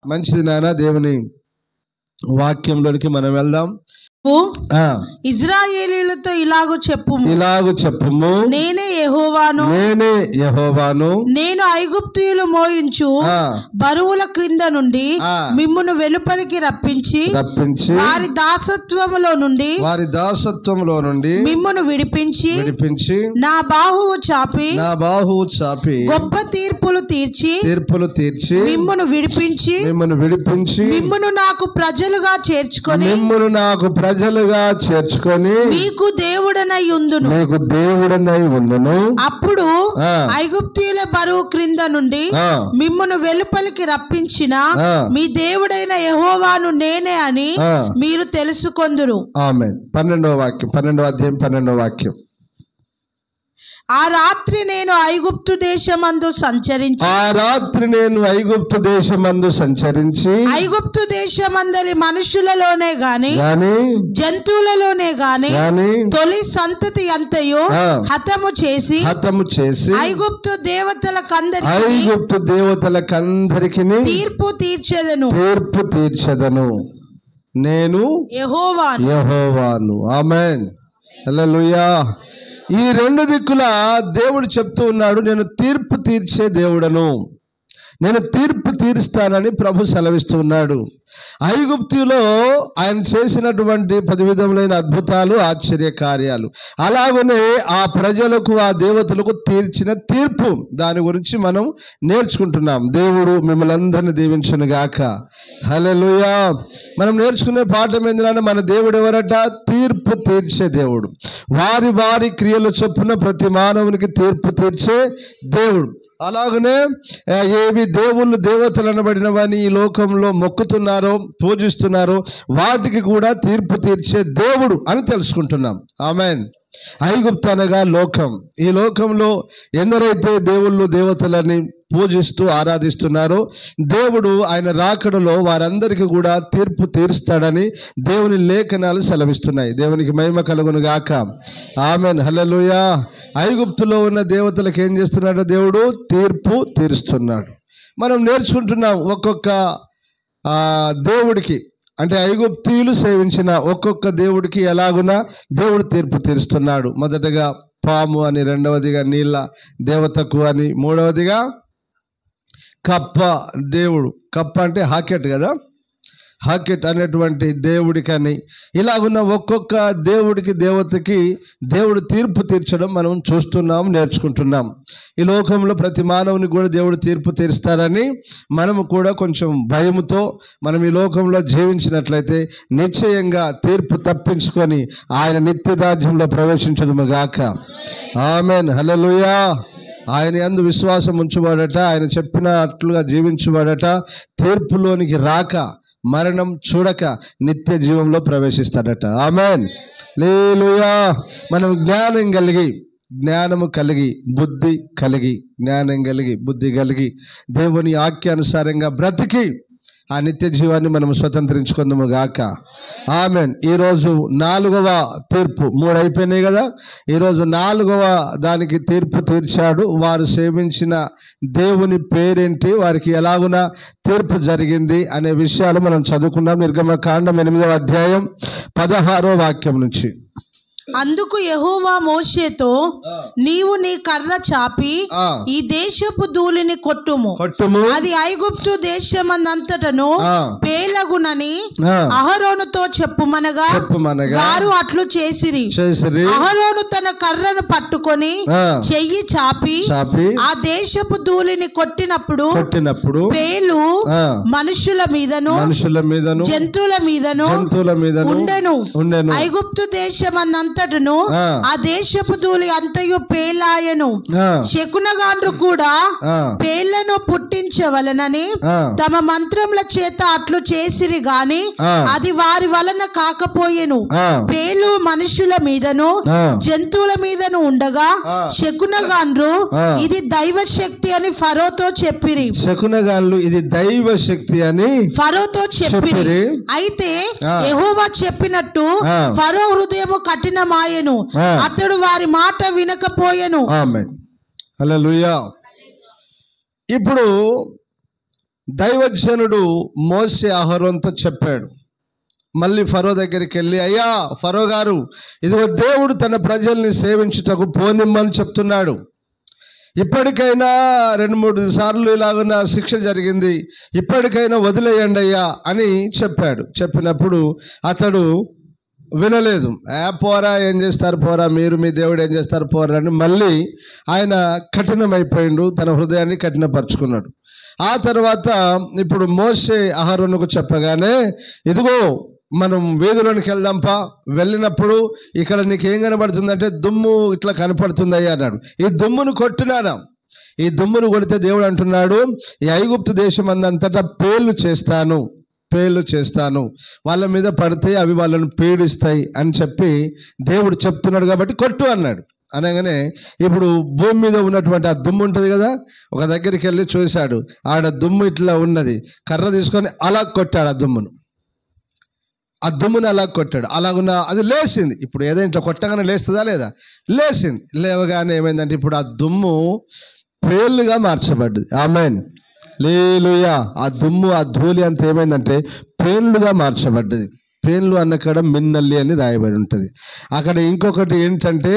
మంచిది నాన్న. దేవుని వాక్యంలోనికి మనం వెళ్దాం. ఇజ్రాయేలీయులతో ఇలాగు చెప్పుము, నేనే యెహోవాను, నేను ఐగుప్తీయులు మోయించు బరువుల క్రింద నుండి మిమ్మును వెలుపలికి రప్పించి వారి దాసత్వములో నుండి మిమ్మును విడిపించి నా బాహువు చాపి గొప్ప తీర్పులు తీర్చి మిమ్మును విడిపించి మిమ్మును నాకు ప్రజలుగా చేర్చుకొని మీకు దేవుడనై ఉందును. అప్పుడు ఐగుప్తీయుల బరువు క్రింద నుండి మిమ్మును వెలుపలికి రప్పించిన మీ దేవుడైన యెహోవాను నేనే అని మీరు తెలుసుకొందురు. ఆమేన్. 12వ అధ్యాయం 12వ వాక్యం. ఆ రాత్రి నేను ఐగుప్తు దేశమందు సంచరించి ఐగుప్తు దేశమందలి మనుషులలోనే గాని జంతువులలోనే గాని తొలి సంతతి అంతయు హతము చేసి ఐగుప్తు దేవతలకందరికి తీర్పు తీర్చెదను. నేను యెహోవాను. ఆమేన్. హల్లెలూయా. ఈ రెండు దిక్కుల దేవుడు చెప్తూ ఉన్నాడు, నేను తీర్పు తీర్చే దేవుడను, నేను తీర్పు తీరుస్తానని ప్రభు సెలవిస్తూ ఉన్నాడు. ఐగుప్తులో ఆయన చేసినటువంటి 10 విధములైన అద్భుతాలు, ఆశ్చర్య కార్యాలు, అలాగనే ఆ ప్రజలకు, ఆ దేవతలకు తీర్చిన తీర్పు, దాని గురించి మనం నేర్చుకుంటున్నాం. దేవుడు మిమ్మల్ని అందరినీ దీవించును గాక. హల్లెలూయా. మనం నేర్చుకునే పాఠం ఏంటంటే, మన దేవుడు ఎవరట? తీర్పు తీర్చే దేవుడు. వారి వారి క్రియల చొప్పున ప్రతి మానవునికి తీర్పు తీర్చే దేవుడు. అలాగనే ఏవి దేవుళ్ళు, దేవతలు అనబడినవని ఈ లోకంలో మొక్కుతున్నారో, పూజిస్తున్నారో, వాటికి కూడా తీర్పు తీర్చే దేవుడు అని తెలుసుకుంటున్నాం. ఆమేన్. ఐగుప్తు అనగా లోకం. ఈ లోకంలో ఎందరైతే దేవుళ్ళు, దేవతలని పూజిస్తూ ఆరాధిస్తున్నారో, దేవుడు ఆయన రాకడలో వారందరికీ కూడా తీర్పు తీరుస్తాడని దేవుని లేఖనాలు సెలవిస్తున్నాయి. దేవునికి మహిమ కలుగును గాక. ఆమేన్. హల్లెలూయా. ఐగుప్తులో ఉన్న దేవతలకు ఏం చేస్తున్నాడు? దేవుడు తీర్పు తీరుస్తున్నాడు. మనం నేర్చుకుంటున్నాం ఒక్కొక్క దేవుడికి, అంటే ఐగుప్తీయులు సేవించిన ఒక్కొక్క దేవుడికి ఎలాగున్నా దేవుడు తీర్పు తీరుస్తున్నాడు. మొదటగా పాము అని, రెండవదిగా నీళ్ళ దేవతకు అని, మూడవదిగా కప్ప దేవుడు. కప్ప అంటే హాకెట్ కదా, హాకెట్ అనేటువంటి దేవుడికని, ఇలాగున్న ఒక్కొక్క దేవుడికి, దేవతకి దేవుడు తీర్పు తీర్చడం మనం చూస్తున్నాం, నేర్చుకుంటున్నాం. ఈ లోకంలో ప్రతి మానవుని కూడా దేవుడు తీర్పు తీరుస్తారని మనము కూడా కొంచెం భయముతో మనం ఈ లోకంలో జీవించినట్లయితే నిశ్చయంగా తీర్పు తప్పించుకొని ఆయన నిత్య రాజ్యంలో ప్రవేశించదుము గాక. ఆమేన్. హల్లెలూయా. ఆయన యందు విశ్వాసం ఉంచువాడట, ఆయన చెప్పినట్లుగా జీవించువాడట తీర్పులోనికి రాక, మరణం చూడక నిత్య జీవంలో ప్రవేశిస్తాడట. ఆమేన్. హల్లెలూయా. మనం జ్ఞానము కలిగి బుద్ధి కలిగి దేవుని ఆజ్ఞానుసారంగా బ్రతికి ఆ నిత్య జీవాన్ని మనం స్వతంత్రించుకుందాము గాక. ఆమేన్. ఈరోజు 4వ తీర్పు, 3 అయిపోయినాయి కదా. ఈరోజు 4వ దానికి తీర్పు తీర్చాడు. వారు సేవించిన దేవుని పేరేంటి, వారికి ఎలాగున తీర్పు జరిగింది అనే విషయాలు మనం చదువుకున్నాం. నిర్గమకాండం 8వ అధ్యాయం 16వ వాక్యం నుంచి. అందుకు యెహోవా మోషేతో, నీవు నీ కర్ర చాపి ఈ దేశపు ధూళిని కొట్టుము, అది ఐగుప్తు దేశమందంతటను పేలగునని అహరోనుతో చెప్పుమనగా వారు అట్లు చేసిరి. అహరోను తన కర్రను పట్టుకొని చెయ్యి చాపి ఆ దేశపు ధూళిని కొట్టినప్పుడు పేలు మనుషుల మీదను జంతువుల మీదను ఉండెను. ఐగుప్తు దేశమందంత ఆ దేశపు ధూళి అంతయు పేలాయను. శకునగాండ్రు కూడా పేళ్లను పుట్టించవలనని తమ మంత్రముల చేత అట్లు చేసిరి గాని అది వారి వలన కాకపోయెను. పేలు మనుషుల మీదను జంతువుల మీదను ఉండగా శకునగాండ్రు ఇది దైవ శక్తి అని ఫరోతో చెప్పిరి. శకునగాండ్లు ఇది దైవ శక్తి అని ఫరోతో చెప్పిరి. అయితే యెహోవా చెప్పినట్టు ఫరో హృదయము కఠిన మాయను, అతడు వారి మాట వినకపోయెను. ఆమేన్. హల్లెలూయా. ఇప్పుడు దైవజనుడు మోసే అహరోనుతో చెప్పాడు. మళ్ళీ ఫరో దగ్గరికి వెళ్ళి, అయ్యా ఫరో గారు, ఇదిగో దేవుడు తన ప్రజల్ని సేవించుటకు పోనిమ్మని చెప్తున్నాడు. ఇప్పటికైనా 2-3 సార్లు ఇలాగున్న శిక్ష జరిగింది, ఇప్పటికైనా వదిలేయండి అయ్యా అని చెప్పాడు. చెప్పినప్పుడు అతడు వినలేదు. పోరా, ఏం చేస్తారు పోరా, మీరు మీ దేవుడు ఏం చేస్తారు పోరా అని మళ్ళీ ఆయన కఠినమైపోయిండు, తన హృదయాన్ని కఠినపరుచుకున్నాడు. ఆ తర్వాత ఇప్పుడు మోసే అహరోనుకు చెప్పగానే, ఇదిగో మనం వీధులోనికి వెళ్దాంపా, వెళ్ళినప్పుడు ఇక్కడ నీకు ఏం కనబడుతుందంటే దుమ్ము ఇట్లా కనపడుతుందయ్యా అన్నాడు. ఈ దుమ్మును కొట్టినానా, ఈ దుమ్మును కొడితే దేవుడు అంటున్నాడు, ఈ ఐగుప్తు దేశం అందంతటా పేర్లు చేస్తాను, వాళ్ళ మీద పడితే అవి వాళ్ళను పీడిస్తాయి అని చెప్పి దేవుడు చెప్తున్నాడు కాబట్టి కొట్టు అన్నాడు. అనగానే ఇప్పుడు భూమి మీద ఉన్నటువంటి ఆ దుమ్ము ఉంటుంది కదా, ఒక దగ్గరికి వెళ్ళి చూశాడు, ఆడ దుమ్ము ఇట్లా ఉన్నది, కర్ర తీసుకొని అలా కొట్టాడు, ఆ దుమ్ముని అలా కొట్టాడు. అలాగున్న అది లేచింది. ఇప్పుడు ఏదో ఇంట్లో కొట్టగానే లేస్తుందా లేదా? లేచింది. లేవగానే ఏమైందంటే ఇప్పుడు ఆ దుమ్ము పేర్లుగా మార్చబడ్డది. ఆమేన్, హల్లెలూయా. ఆ దుమ్ము, ఆ ధూళి అంతా ఏమైందంటే పేర్లుగా మార్చబడ్డది. పేర్లు అన్నక్కడ మిన్నల్లి అని రాయబడి ఉంటుంది. అక్కడ ఇంకొకటి ఏంటంటే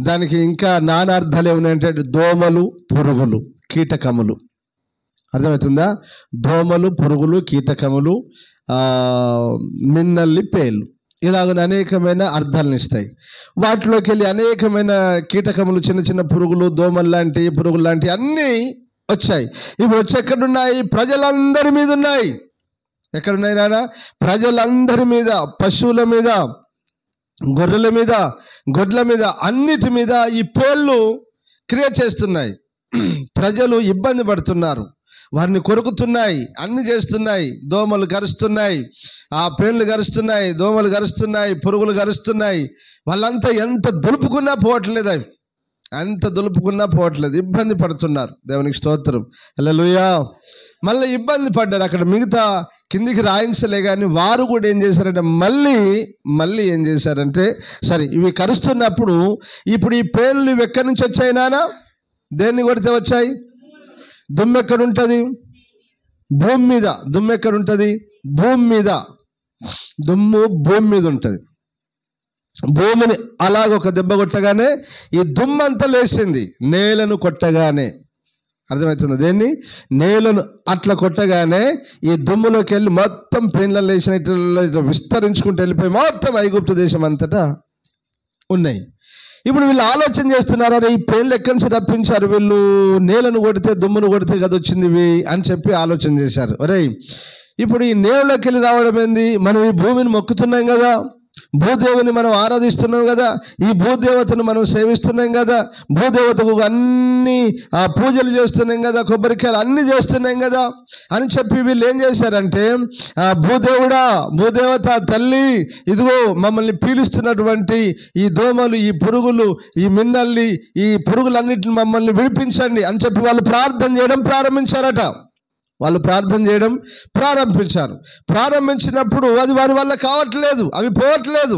దానికి ఇంకా నానార్థాలు ఏమున్నాయంటే దోమలు, పురుగులు, కీటకములు. అర్థమవుతుందా? దోమలు, పురుగులు, కీటకములు, మిన్నల్లి, పేర్లు, ఇలాగ అనేకమైన అర్థాలను ఇస్తాయి. వాటిలోకి వెళ్ళి అనేకమైన కీటకములు, చిన్న చిన్న పురుగులు, దోమలు లాంటి పురుగులు లాంటి అన్నీ వచ్చాయి. ఇప్పుడు వచ్చి ఎక్కడున్నాయి? ప్రజలందరి మీద ఉన్నాయి. ఎక్కడున్నాయి నాన్న? ప్రజలందరి మీద, పశువుల మీద, గొర్రెల మీద, గొడ్ల మీద, అన్నిటి మీద ఈ పేర్లు క్రియ చేస్తున్నాయి. ప్రజలు ఇబ్బంది పడుతున్నారు, వారిని కొరుకుతున్నాయి, అన్ని చేస్తున్నాయి. దోమలు గరుస్తున్నాయి, ఆ పేర్లు గరుస్తున్నాయి, దోమలు గరుస్తున్నాయి, పురుగులు గరుస్తున్నాయి. వాళ్ళంతా ఎంత దులుపుకున్నా పోవట్లేదు, అవి ఎంత దులుపుకున్నా పోవట్లేదు, ఇబ్బంది పడుతున్నారు. దేవునికి స్తోత్రం, హల్లెలూయా. మళ్ళీ ఇబ్బంది పడ్డారు. అక్కడ మిగతా కిందికి రాయించలే కానీ వారు కూడా ఏం చేశారంటే మళ్ళీ ఏం చేశారంటే, సరే ఇవి కరుస్తున్నప్పుడు ఇప్పుడు ఈ పేర్లు ఇవి ఎక్కడి నుంచి వచ్చాయి నానా? దేన్ని కొడితే వచ్చాయి? దుమ్ము ఎక్కడుంటుంది? భూమి మీద. దుమ్ము ఎక్కడుంటుంది? భూమి మీద. దుమ్ము భూమి మీద ఉంటుంది. భూమిని అలాగొక దెబ్బ కొట్టగానే ఈ దుమ్మంతా లేచింది, నేలను కొట్టగానే. అర్థమవుతుంది? దేన్ని? నేలను అట్లా కొట్టగానే ఈ దుమ్ములోకి వెళ్ళి మొత్తం పెన్లలో లేచిన ఇట్లా విస్తరించుకుంటూ వెళ్ళిపోయి మొత్తం ఐగుప్తు దేశం అంతటా ఉన్నాయి. ఇప్పుడు వీళ్ళు ఆలోచన చేస్తున్నారు, అరే ఈ పేర్లు ఎక్కడి నుంచి రప్పించారు వీళ్ళు, నేలను కొడితే దుమ్మును కొడితే కదా వచ్చింది ఇవి అని చెప్పి ఆలోచన చేశారు. అరే ఇప్పుడు ఈ నేలలోకి వెళ్ళి రావడం ఏంది? మనం ఈ భూమిని మొక్కుతున్నాం కదా, భూదేవుని మనం ఆరాధిస్తున్నాం కదా, ఈ భూదేవతను మనం సేవిస్తున్నాం కదా, భూదేవతకు అన్ని పూజలు చేస్తున్నాం కదా, కొబ్బరికాయలు అన్నీ చేస్తున్నాం కదా అని చెప్పి వీళ్ళు ఏం చేశారంటే, భూదేవుడా, భూదేవత తల్లి, ఇదిగో మమ్మల్ని పీడిస్తున్నటువంటి ఈ దోమలు, ఈ పురుగులు, ఈ మిన్నల్లి, ఈ పురుగులన్నిటిని మమ్మల్ని విడిపించండి అని చెప్పి వాళ్ళు ప్రార్థన చేయడం ప్రారంభించారట. ప్రారంభించినప్పుడు అది వారి వల్ల కావట్లేదు, అవి పోవట్లేదు.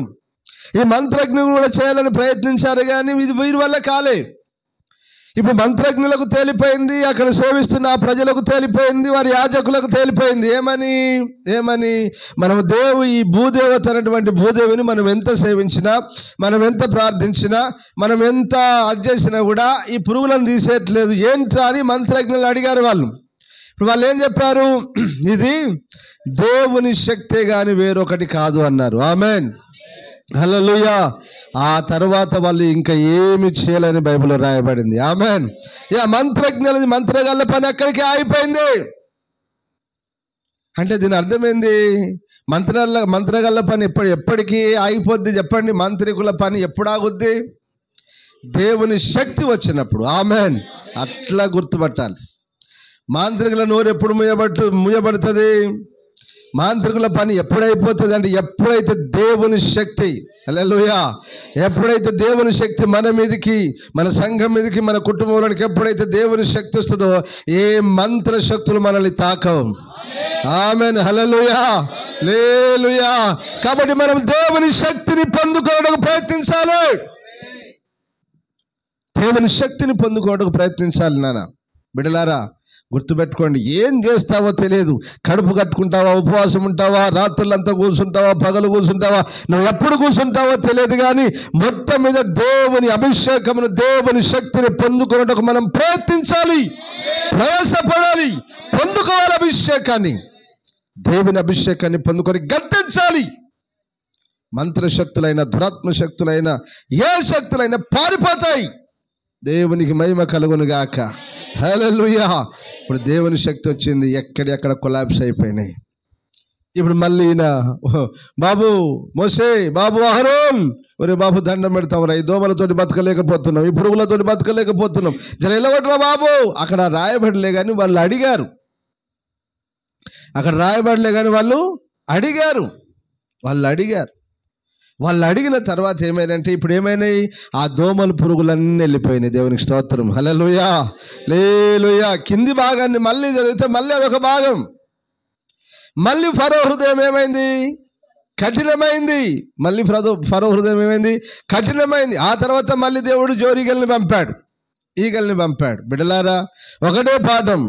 ఈ మంత్రజ్ఞులు కూడా చేయాలని ప్రయత్నించారు కానీ ఇది వీరి వల్ల కాలే. ఇప్పుడు మంత్రజ్ఞులకు తేలిపోయింది, అక్కడ సేవిస్తున్న ఆ ప్రజలకు తేలిపోయింది, వారి యాజకులకు తేలిపోయింది. ఏమని మనం ఈ భూదేవత అనేటువంటి భూదేవిని మనం ఎంత సేవించినా, మనం ఎంత ప్రార్థించినా, మనం ఎంత అది చేసినా కూడా ఈ పురుగులను తీసేయట్లేదు, ఏంట్రా అని మంత్రజ్ఞులు అడిగారు. వాళ్ళు ఏం చెప్పారు? ఇది దేవుని శక్తే గాని వేరొకటి కాదు అన్నారు. ఆమేన్, హల్లెలూయా. ఆ తర్వాత వాళ్ళు ఇంకా ఏమి చేయలేని బైబిల్లో రాయబడింది. ఆమేన్. మంత్రజ్ఞులది, మంత్రగాళ్ళ పని అక్కడికి ఆగిపోయింది. అంటే దీని అర్థమైంది, మంత్రగాళ్ళ పని ఎప్పటికీ ఆగిపోద్ది చెప్పండి? మంత్రికుల పని ఎప్పుడు ఆగుద్ది? దేవుని శక్తి వచ్చినప్పుడు. ఆమేన్. అట్లా గుర్తుపట్టాలి. మాంత్రికుల నోరు ఎప్పుడు ముయ్యబడుతుంది? మాంత్రికుల పని ఎప్పుడైపోతుంది అంటే ఎప్పుడైతే దేవుని శక్తి, హల్లెలూయా, ఎప్పుడైతే దేవుని శక్తి మన మీదకి, మన సంఘం మీదకి, మన కుటుంబంలోనికి ఎప్పుడైతే దేవుని శక్తి వస్తుందో ఏ మంత్ర శక్తులు మనల్ని తాకవు. ఆమేన్, హల్లెలూయా, హల్లెలూయా. కాబట్టి మనం దేవుని శక్తిని పొందుకోవడానికి ప్రయత్నించాలి. దేవుని శక్తిని పొందుకోవడానికి ప్రయత్నించాలి నాన్న. బిడ్డలారా, గుర్తుపెట్టుకోండి. ఏం చేస్తావో తెలియదు. కడుపు కట్టుకుంటావా, ఉపవాసం ఉంటావా, రాత్రులంతా కూర్చుంటావా, పగలు కూర్చుంటావా, నువ్వు ఎప్పుడు కూర్చుంటావో తెలియదు. కానీ మొత్తం మీద దేవుని అభిషేకమును, దేవుని శక్తిని పొందుకున్నట్టుకు మనం ప్రయత్నించాలి, ప్రయాసపడాలి, పొందుకోవాలి అభిషేకాన్ని. దేవుని అభిషేకాన్ని పొందుకొని గద్దించాలి. మంత్రశక్తులైన, దురాత్మ శక్తులైన, ఏ శక్తులైనా పారిపోతాయి. దేవునికి మహిమ కలుగును గాక. హల్లెలూయా. ఇప్పుడు దేవుని శక్తి వచ్చింది, ఎక్కడెక్కడ కొలాప్స్ అయిపోయినాయి. ఇప్పుడు మళ్ళీ ఈయన బాబు మోసే, బాబు అహరోన్, ఒరే బాబు దండం పెడతాం, ఈ దోమలతోటి బతకలేకపోతున్నాం, ఈ పురుగులతోటి బతకలేకపోతున్నాం, జర ఎలగొట్టరా బాబు. అక్కడ రాయబడలే కానీ వాళ్ళు అడిగారు. అక్కడ రాయబడలే కానీ వాళ్ళు అడిగారు. వాళ్ళు అడిగిన తర్వాత ఏమైందంటే, ఇప్పుడు ఏమైనాయి? ఆ దోమలు, పురుగులన్నీ వెళ్ళిపోయినాయి. దేవునికి స్తోత్రం. హల్లెలూయా, హల్లెలూయా. కింది భాగాన్ని మళ్ళీ చదివితే మళ్ళీ అదొక భాగం. మళ్ళీ ఫరో హృదయం ఏమైంది? కఠినమైంది. మళ్ళీ ఫరో హృదయం ఏమైంది? కఠినమైంది. ఆ తర్వాత మళ్ళీ దేవుడు జోరీగల్ని పంపాడు, ఈగల్ని పంపాడు. బిడ్డలారా, ఒకటే పాఠం,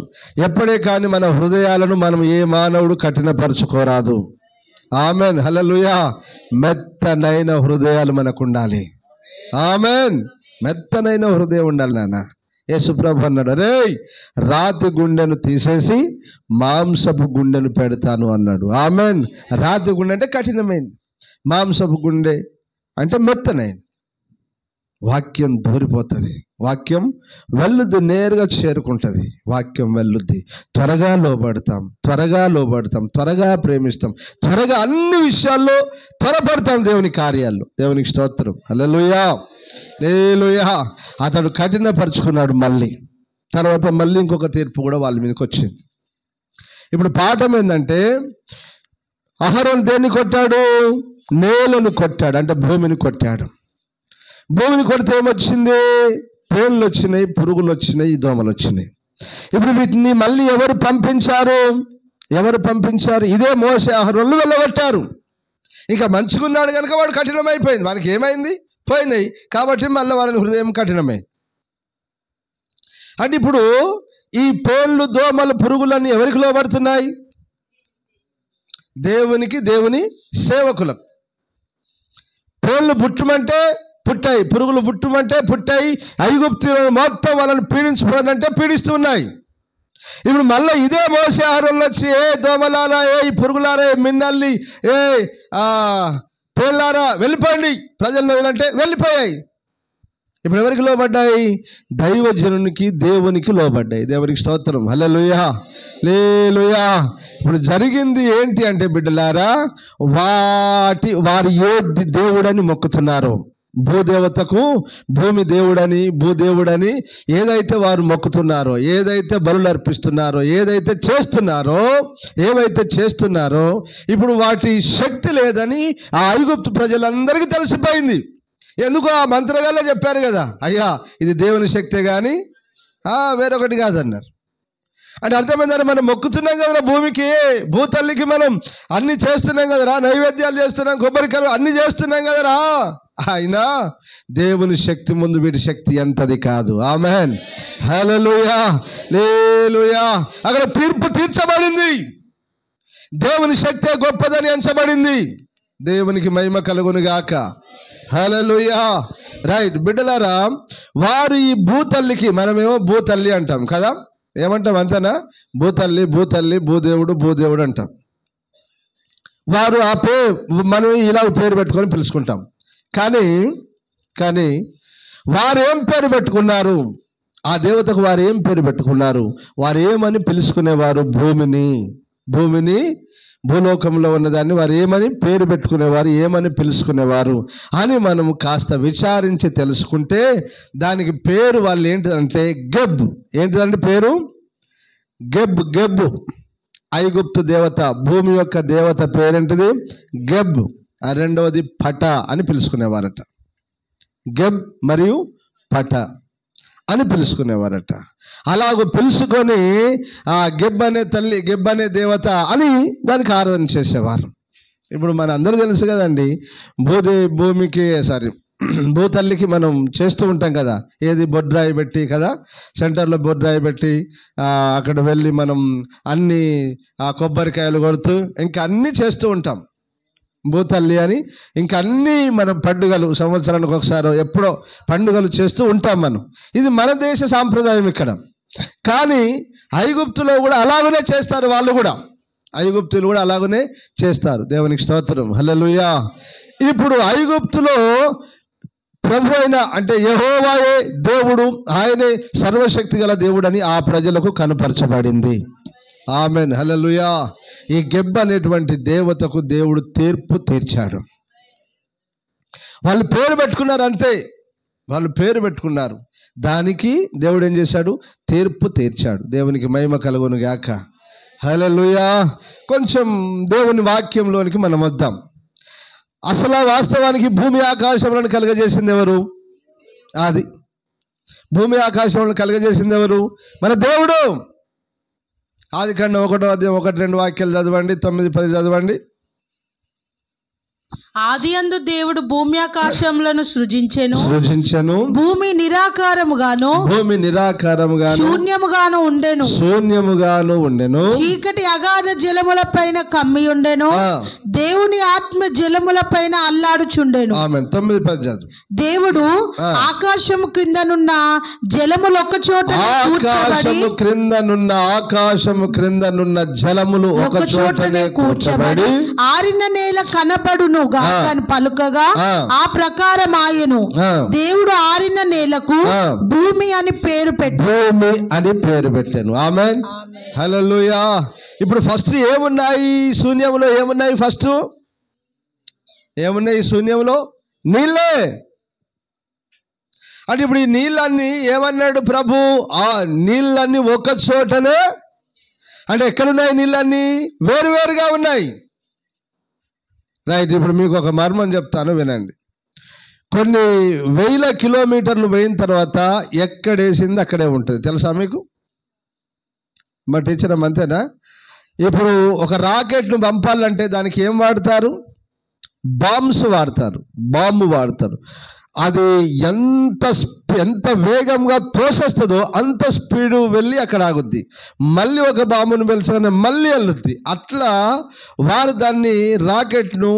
ఎప్పుడే కానీ మన హృదయాలను మనం ఏ మానవుడు కఠినపరచుకోరాదు. ఆమెన్, హల్లెలూయా. మెత్తనైన హృదయాలు మనకు ఉండాలి. ఆమెన్. మెత్తనైన హృదయం ఉండాలి నాన్న. యేసుప్రభు అన్నాడు, అరే రాతి గుండెను తీసేసి మాంసపు గుండెను పెడతాను అన్నాడు. ఆమెన్. రాతి గుండె అంటే కఠినమైంది, మాంసపు గుండె అంటే మెత్తనైంది. వాక్యం దూరిపోతుంది, వాక్యం వెళ్ళుద్ది, నేరుగా చేరుకుంటుంది. వాక్యం వెళ్ళుద్ది, త్వరగా లోబడతాం, త్వరగా ప్రేమిస్తాం, త్వరగా అన్ని విషయాల్లో త్వరపడతాం దేవుని కార్యాల్లో. దేవునికి స్తోత్రం. హల్లెలూయా, హల్లెలూయా. అతడు కఠినపరుచుకున్నాడు. మళ్ళీ తర్వాత మళ్ళీ ఇంకొక తీర్పు కూడా వాళ్ళ మీదకి వచ్చింది. ఇప్పుడు పాఠం ఏంటంటే, అహరోను దేన్ని కొట్టాడు? నేలను కొట్టాడు, అంటే భూమిని కొట్టాడు. భూమిని కొడితే ఏమొచ్చింది? పేర్లు వచ్చినాయి, పురుగులు వచ్చినాయి, దోమలు వచ్చినాయి. ఇప్పుడు వీటిని మళ్ళీ ఎవరు పంపించారు? ఇదే మోసే అహరోనులు వెళ్ళగొట్టారు. ఇంకా మంచుకున్నాడు కనుక వాడు కఠినమైపోయింది. మనకి ఏమైంది? పోయినాయి. కాబట్టి మళ్ళీ వారి హృదయం కఠినమైంది. అంటే ఇప్పుడు ఈ పేర్లు, దోమలు, పురుగులన్నీ ఎవరికి లోబడుతున్నాయి? దేవునికి, దేవుని సేవకులకు. పేర్లు పుట్టమంటే పుట్టాయి, పురుగులు పుట్టమంటే పుట్టాయి. ఐగుప్తులను మొత్తం వాళ్ళని పీడించిపోనంటే పీడిస్తున్నాయి. ఇప్పుడు మళ్ళీ ఇదే మోసే అహరోనులు వచ్చి, ఏ దోమలారా, ఏ పురుగులారా, ఏ మిన్నల్లి, ఏ పేర్లారా వెళ్ళిపోండి ప్రజలను వదిలంటే వెళ్ళిపోయాయి. ఇప్పుడు ఎవరికి లోబడ్డాయి? దైవజనునికి, దేవునికి లోబడ్డాయి. దేవునికి స్తోత్రం. హల్లెలూయా, హల్లెలూయా. ఇప్పుడు జరిగింది ఏంటి అంటే, బిడ్డలారా, వారి ఏ దేవుడని మొక్కుతున్నారో, భూదేవతకు భూమి దేవుడని, భూదేవుడని ఏదైతే వారు మొక్కుతున్నారో, ఏదైతే బలులు అర్పిస్తున్నారో, ఏవైతే చేస్తున్నారో, ఇప్పుడు వాటి శక్తి లేదని ఆ ఐగుప్తు ప్రజలందరికీ తెలిసిపోయింది. ఎందుకు? ఆ మంత్రగాళ్ళే చెప్పారు కదా, అయ్యా ఇది దేవుని శక్తే కానీ వేరొకటి కాదన్నారు. అంటే అర్థమైందని, మనం మొక్కుతున్నాం కదరా భూమికి, భూతల్లికి మనం అన్ని చేస్తున్నాం కదరా, నైవేద్యాలు చేస్తున్నాం, కొబ్బరికాయలు అన్ని చేస్తున్నాం కదరా. అయినా దేవుని శక్తి ముందు వీటి శక్తి ఎంతది కాదు. ఆమెన్, హల్లెలూయా, హల్లెలూయా. అక్కడ తీర్పు తీర్చబడింది. దేవుని శక్తే గొప్పదని ఎంచబడింది. దేవునికి మహిమ కలుగును గాక. హల్లెలూయా. రైట్. బిడ్డలారా, వారు ఈ భూతల్లికి, మనమేమో భూతల్లి అంటాం కదా, ఏమంటాం అంతేనా? భూతల్లి, భూదేవుడు అంటాం. వారు ఆ మనం ఇలా పేరు పెట్టుకొని పిలుచుకుంటాం. కానీ వారు ఏం పేరు పెట్టుకున్నారు? ఆ దేవతకు వారు ఏం పేరు పెట్టుకున్నారు? వారు ఏమని పిలుచుకునేవారు? భూమిని, భూలోకంలో ఉన్నదాన్ని వారు ఏమని పేరు పెట్టుకునేవారు, ఏమని పిలుచుకునేవారు అని మనం కాస్త విచారించి తెలుసుకుంటే, దానికి పేరు వాళ్ళు ఏంటిదంటే గెబ్. ఏంటిదంటే పేరు గెబ్. ఐగుప్తు దేవత, భూమి యొక్క దేవత పేరేంటిది? గెబ్. ఆ రెండవది పట అని పిలుచుకునేవారట. గెబ్ మరియు పట అని పిలుచుకునేవారట. అలాగ పిలుచుకొని ఆ గెబ్ అనే తల్లి, గెబ్ అనే దేవత అని దానికి ఆరాధన చేసేవారు. ఇప్పుడు మన అందరూ తెలుసు కదండి, భూతల్లికి మనం చేస్తూ ఉంటాం కదా, ఏది బొడ్రాయి పెట్టి కదా, సెంటర్లో బొడ్రాయి పెట్టి అక్కడ వెళ్ళి మనం అన్ని కొబ్బరికాయలు కొడుతూ ఇంకా అన్నీ చేస్తూ ఉంటాం. భూతల్లి అని ఇంకా అన్నీ మనం పండుగలు సంవత్సరానికి ఒకసారి ఎప్పుడో పండుగలు చేస్తూ ఉంటాం మనం. ఇది మన దేశ సాంప్రదాయం ఇక్కడ. కానీ ఐగుప్తులో కూడా అలాగనే చేస్తారు, వాళ్ళు కూడా ఐగుప్తులు కూడా అలాగనే చేస్తారు. దేవునికి స్తోత్రం, హల్లెలూయా. ఇప్పుడు ఐగుప్తులో ప్రభు అయిన అంటే యెహోవాయే దేవుడు, ఆయనే సర్వశక్తి గల దేవుడు అని ఆ ప్రజలకు కనపరచబడింది. ఆమెన్, హల్లెలూయా. ఈ గెబ్ అనేటువంటి దేవతకు దేవుడు తీర్పు తీర్చాడు. వాళ్ళు పేరు పెట్టుకున్నారు అంతే, వాళ్ళు పేరు పెట్టుకున్నారు. దానికి దేవుడు ఏం చేశాడు? తీర్పు తీర్చాడు. దేవునికి మహిమ కలుగును గాక, హల్లెలూయా. కొంచెం దేవుని వాక్యంలోనికి మనం వద్దాం. అసలు వాస్తవానికి భూమి ఆకాశములను కలుగజేసింది ఎవరు? అది భూమి ఆకాశములను కలుగజేసింది ఎవరు? మన దేవుడు. ఆదికాండం 1:1-2 వాక్యాలు చదవండి, 9-10 చదవండి. ఆదియందు దేవుడు భూమి ఆకాశములను సృజించెను. భూమి నిరాకారముగాను శూన్యముగాను ఉండెను. చీకటి అగాధ జలముల పైన కమ్మి ఉండెను. దేవుని ఆత్మ జలముల పైన అల్లాడుచుండెను. ఆమేన్. 9-10 చదువు. దేవుడు ఆకాశము క్రిందనున్న జలములు ఒక చోట జలములు ఒక చోటనే కూర్చబడి ఆరిన నేల కనబడును అని పలుకగా ఆ ప్రకారం ఆయను. దేవుడు ఆరిన నేలకు భూమి అని పేరు పెట్టాను. ఆమేన్, హల్లెలూయా. ఇప్పుడు ఫస్ట్ ఏమున్నాయి శూన్యంలో? ఏమున్నాయి? ఫస్ట్ ఏమున్నాయి శూన్యంలో? నీళ్ళే. అంటే ఇప్పుడు ఈ నీళ్ళన్నీ ఏమన్నాడు ప్రభు? ఆ నీళ్ళన్నీ ఒక చోటనే. అంటే ఎక్కడున్నాయి నీళ్ళన్నీ? వేరువేరుగా ఉన్నాయి. రైట్. ఇప్పుడు మీకు ఒక మర్మం చెప్తాను, వినండి. కొన్ని వేల కిలోమీటర్లు పోయిన తర్వాత ఎక్కడేసింది అక్కడే ఉంటుంది, తెలుసా మీకు? మా టీచర్ అంతేనా? ఇప్పుడు ఒక రాకెట్ను పంపాలంటే దానికి ఏం వాడతారు? బాంబు వాడతారు. అది ఎంత వేగంగా తోసేస్తుందో అంత స్పీడు వెళ్ళి అక్కడ ఆగుద్ది. మళ్ళీ ఒక బాంబును పెంచగానే మళ్ళీ వెళ్ళుద్ది. అట్లా వారు దాన్ని రాకెట్ను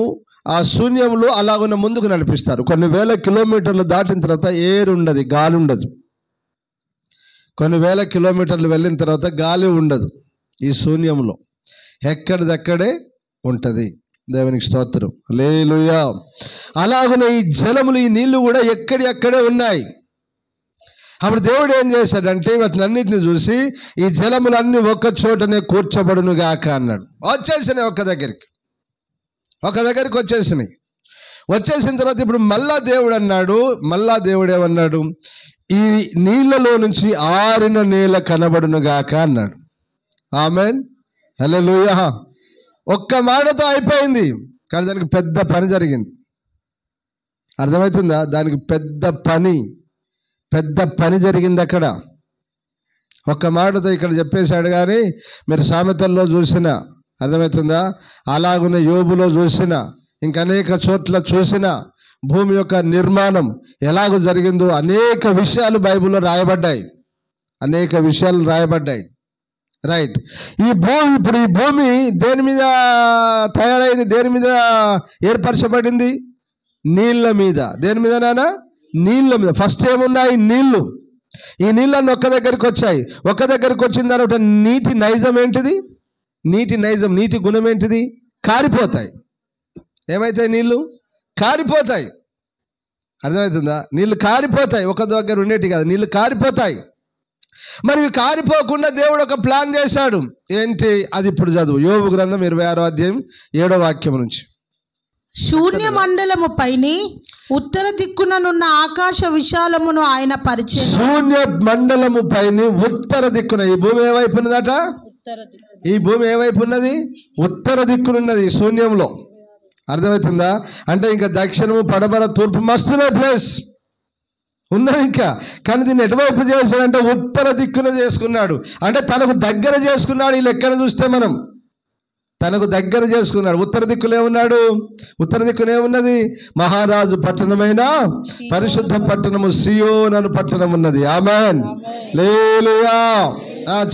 ఆ శూన్యంలో అలాగున్న ముందుకు నడిపిస్తారు. కొన్ని వేల కిలోమీటర్లు దాటిన తర్వాత ఎయిర్ ఉండదు, గాలి ఉండదు. కొన్ని వేల కిలోమీటర్లు వెళ్ళిన తర్వాత గాలి ఉండదు ఈ శూన్యంలో, ఎక్కడిదక్కడే ఉంటుంది. దేవునికి స్తోత్రం, హల్లెలూయా. అలాగనే ఈ జలములు, ఈ నీళ్లు కూడా ఎక్కడే ఉన్నాయి. అప్పుడు దేవుడు ఏం చేశాడంటే వాటిని అన్నిటిని చూసి ఈ జలములన్నీ ఒక్క చోటనే కూర్చబడును గాక అన్నాడు. వచ్చేసినాయి ఒక దగ్గరికి వచ్చేసిన తర్వాత ఇప్పుడు మళ్ళా దేవుడు ఏమన్నాడు? ఈ నీళ్ళలో నుంచి ఆరిన నేల కనబడును గాక అన్నాడు. ఆమేన్, హల్లెలూయా. ఒక్క మాటతో అయిపోయింది, కానీ దానికి పెద్ద పని జరిగింది. అర్థమవుతుందా? దానికి పెద్ద పని జరిగింది అక్కడ. ఒక్క మాటతో ఇక్కడ చెప్పేశాడు. కానీ మీరు సామెతల్లో చూసిన, అర్థమవుతుందా? అలాగునే యోబులో చూసిన, ఇంకా అనేక చోట్ల చూసిన భూమి యొక్క నిర్మాణం ఎలాగో జరిగిందో అనేక విషయాలు బైబిల్లో రాయబడ్డాయి. రైట్. ఇప్పుడు ఈ భూమి దేని మీద తయారైంది? దేని మీద ఏర్పరచబడింది? నీళ్ళ మీద. దేని మీద నానా? నీళ్ళ మీద. ఫస్ట్ ఏమున్నాయి? నీళ్లు. ఈ నీళ్ళన్నీ ఒక్క దగ్గరికి వచ్చాయి. ఒక్క దగ్గరికి వచ్చిన తర్వాత నీటి నైజం ఏంటిది? నీటి గుణం ఏంటిది? కారిపోతాయి. ఏమైతాయి? నీళ్లు కారిపోతాయి. అర్థమవుతుందా? నీళ్లు కారిపోతాయి. ఒక దగ్గర ఉండేటి కాదు, నీళ్లు కారిపోతాయి. మరి ఇవి కారిపోకుండా దేవుడు ఒక ప్లాన్ చేశాడు. ఏంటి అది? ఇప్పుడు చదువు యోబు గ్రంథం 26:7 వాక్యం నుంచి. శూన్య మండలము పైని ఉత్తర దిక్కుననున్న ఆకాశ విశాలమును ఆయన పరిచయం. శూన్య మండలము పైన ఉత్తర దిక్కున ఈ భూమి ఏవైపు ఉన్నదట? ఈ భూమి ఏవైపు ఉన్నది? ఉత్తర దిక్కునున్నది శూన్యంలో. అర్థమవుతుందా? అంటే ఇంకా దక్షిణము, పడమర, తూర్పు మస్తున్న ప్లేస్ ఉన్నది ఇంకా. కానీ దీన్ని ఎటువైపు చేశాడంటే ఉత్తర దిక్కున చేసుకున్నాడు. అంటే తనకు దగ్గర చేసుకున్నాడు. ఈ లెక్కన చూస్తే మనం తనకు దగ్గర చేసుకున్నాడు. ఉత్తర దిక్కులే ఉన్నాడు. ఉత్తర దిక్కునే ఉన్నది మహారాజు పట్టణమైన పరిశుద్ధ పట్టణము సియోను అను పట్టణం ఉన్నది. ఆమేన్, హల్లెలూయా.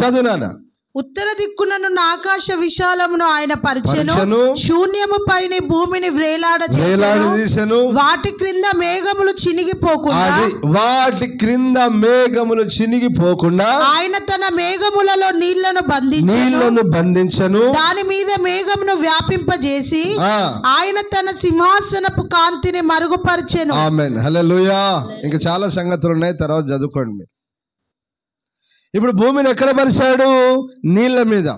చదువు నాన్న. ఉత్తర దిక్కుననున్న ఆకాశ విశాలమును ఆయన పరిచెను, శూన్యము పైన భూమిని వ్రేలాడదీసెను. వాటి క్రింద మేఘములు చినిగిపోకుండా, వాటి క్రింద మేఘములు చినిగిపోకుండా ఆయన తన మేఘములలో నీళ్లను బంధించెను. దాని మీద మేఘమును వ్యాపింపజేసి ఆయన తన సింహాసనపు కాంతిని మరుగుపరిచెను. ఆమేన్, హల్లెలూయా. ఇంకా చాలా సంగతులు ఉన్నాయి, తర్వాత చదువుకోండి మీరు. ఇప్పుడు భూమిని ఎక్కడ పరిచాడు? నీళ్ళ మీద.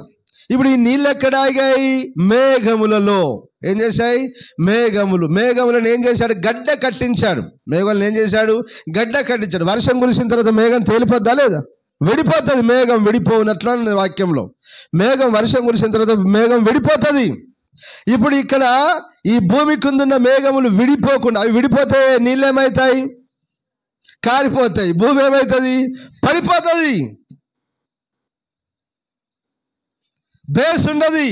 ఇప్పుడు ఈ నీళ్ళు ఎక్కడ ఆగాయి? మేఘములలో. ఏం చేశాయి? మేఘములను ఏం చేశాడు? గడ్డ కట్టించాడు. మేఘములను ఏం చేశాడు? గడ్డ కట్టించాడు. వర్షం కురిసిన తర్వాత మేఘం తేలిపోద్దా లేదా? విడిపోతుంది. మేఘం విడిపోనట్లు అన్నది వాక్యంలో. మేఘం వర్షం కురిసిన తర్వాత మేఘం విడిపోతుంది. ఇప్పుడు ఇక్కడ ఈ భూమి కిందున్న మేఘములు విడిపోకుండా, అవి విడిపోతే నీళ్ళు ఏమవుతాయి? కారిపోతాయి. భూమి ఏమవుతుంది? పడిపోతుంది. బేస్ ఉండదు.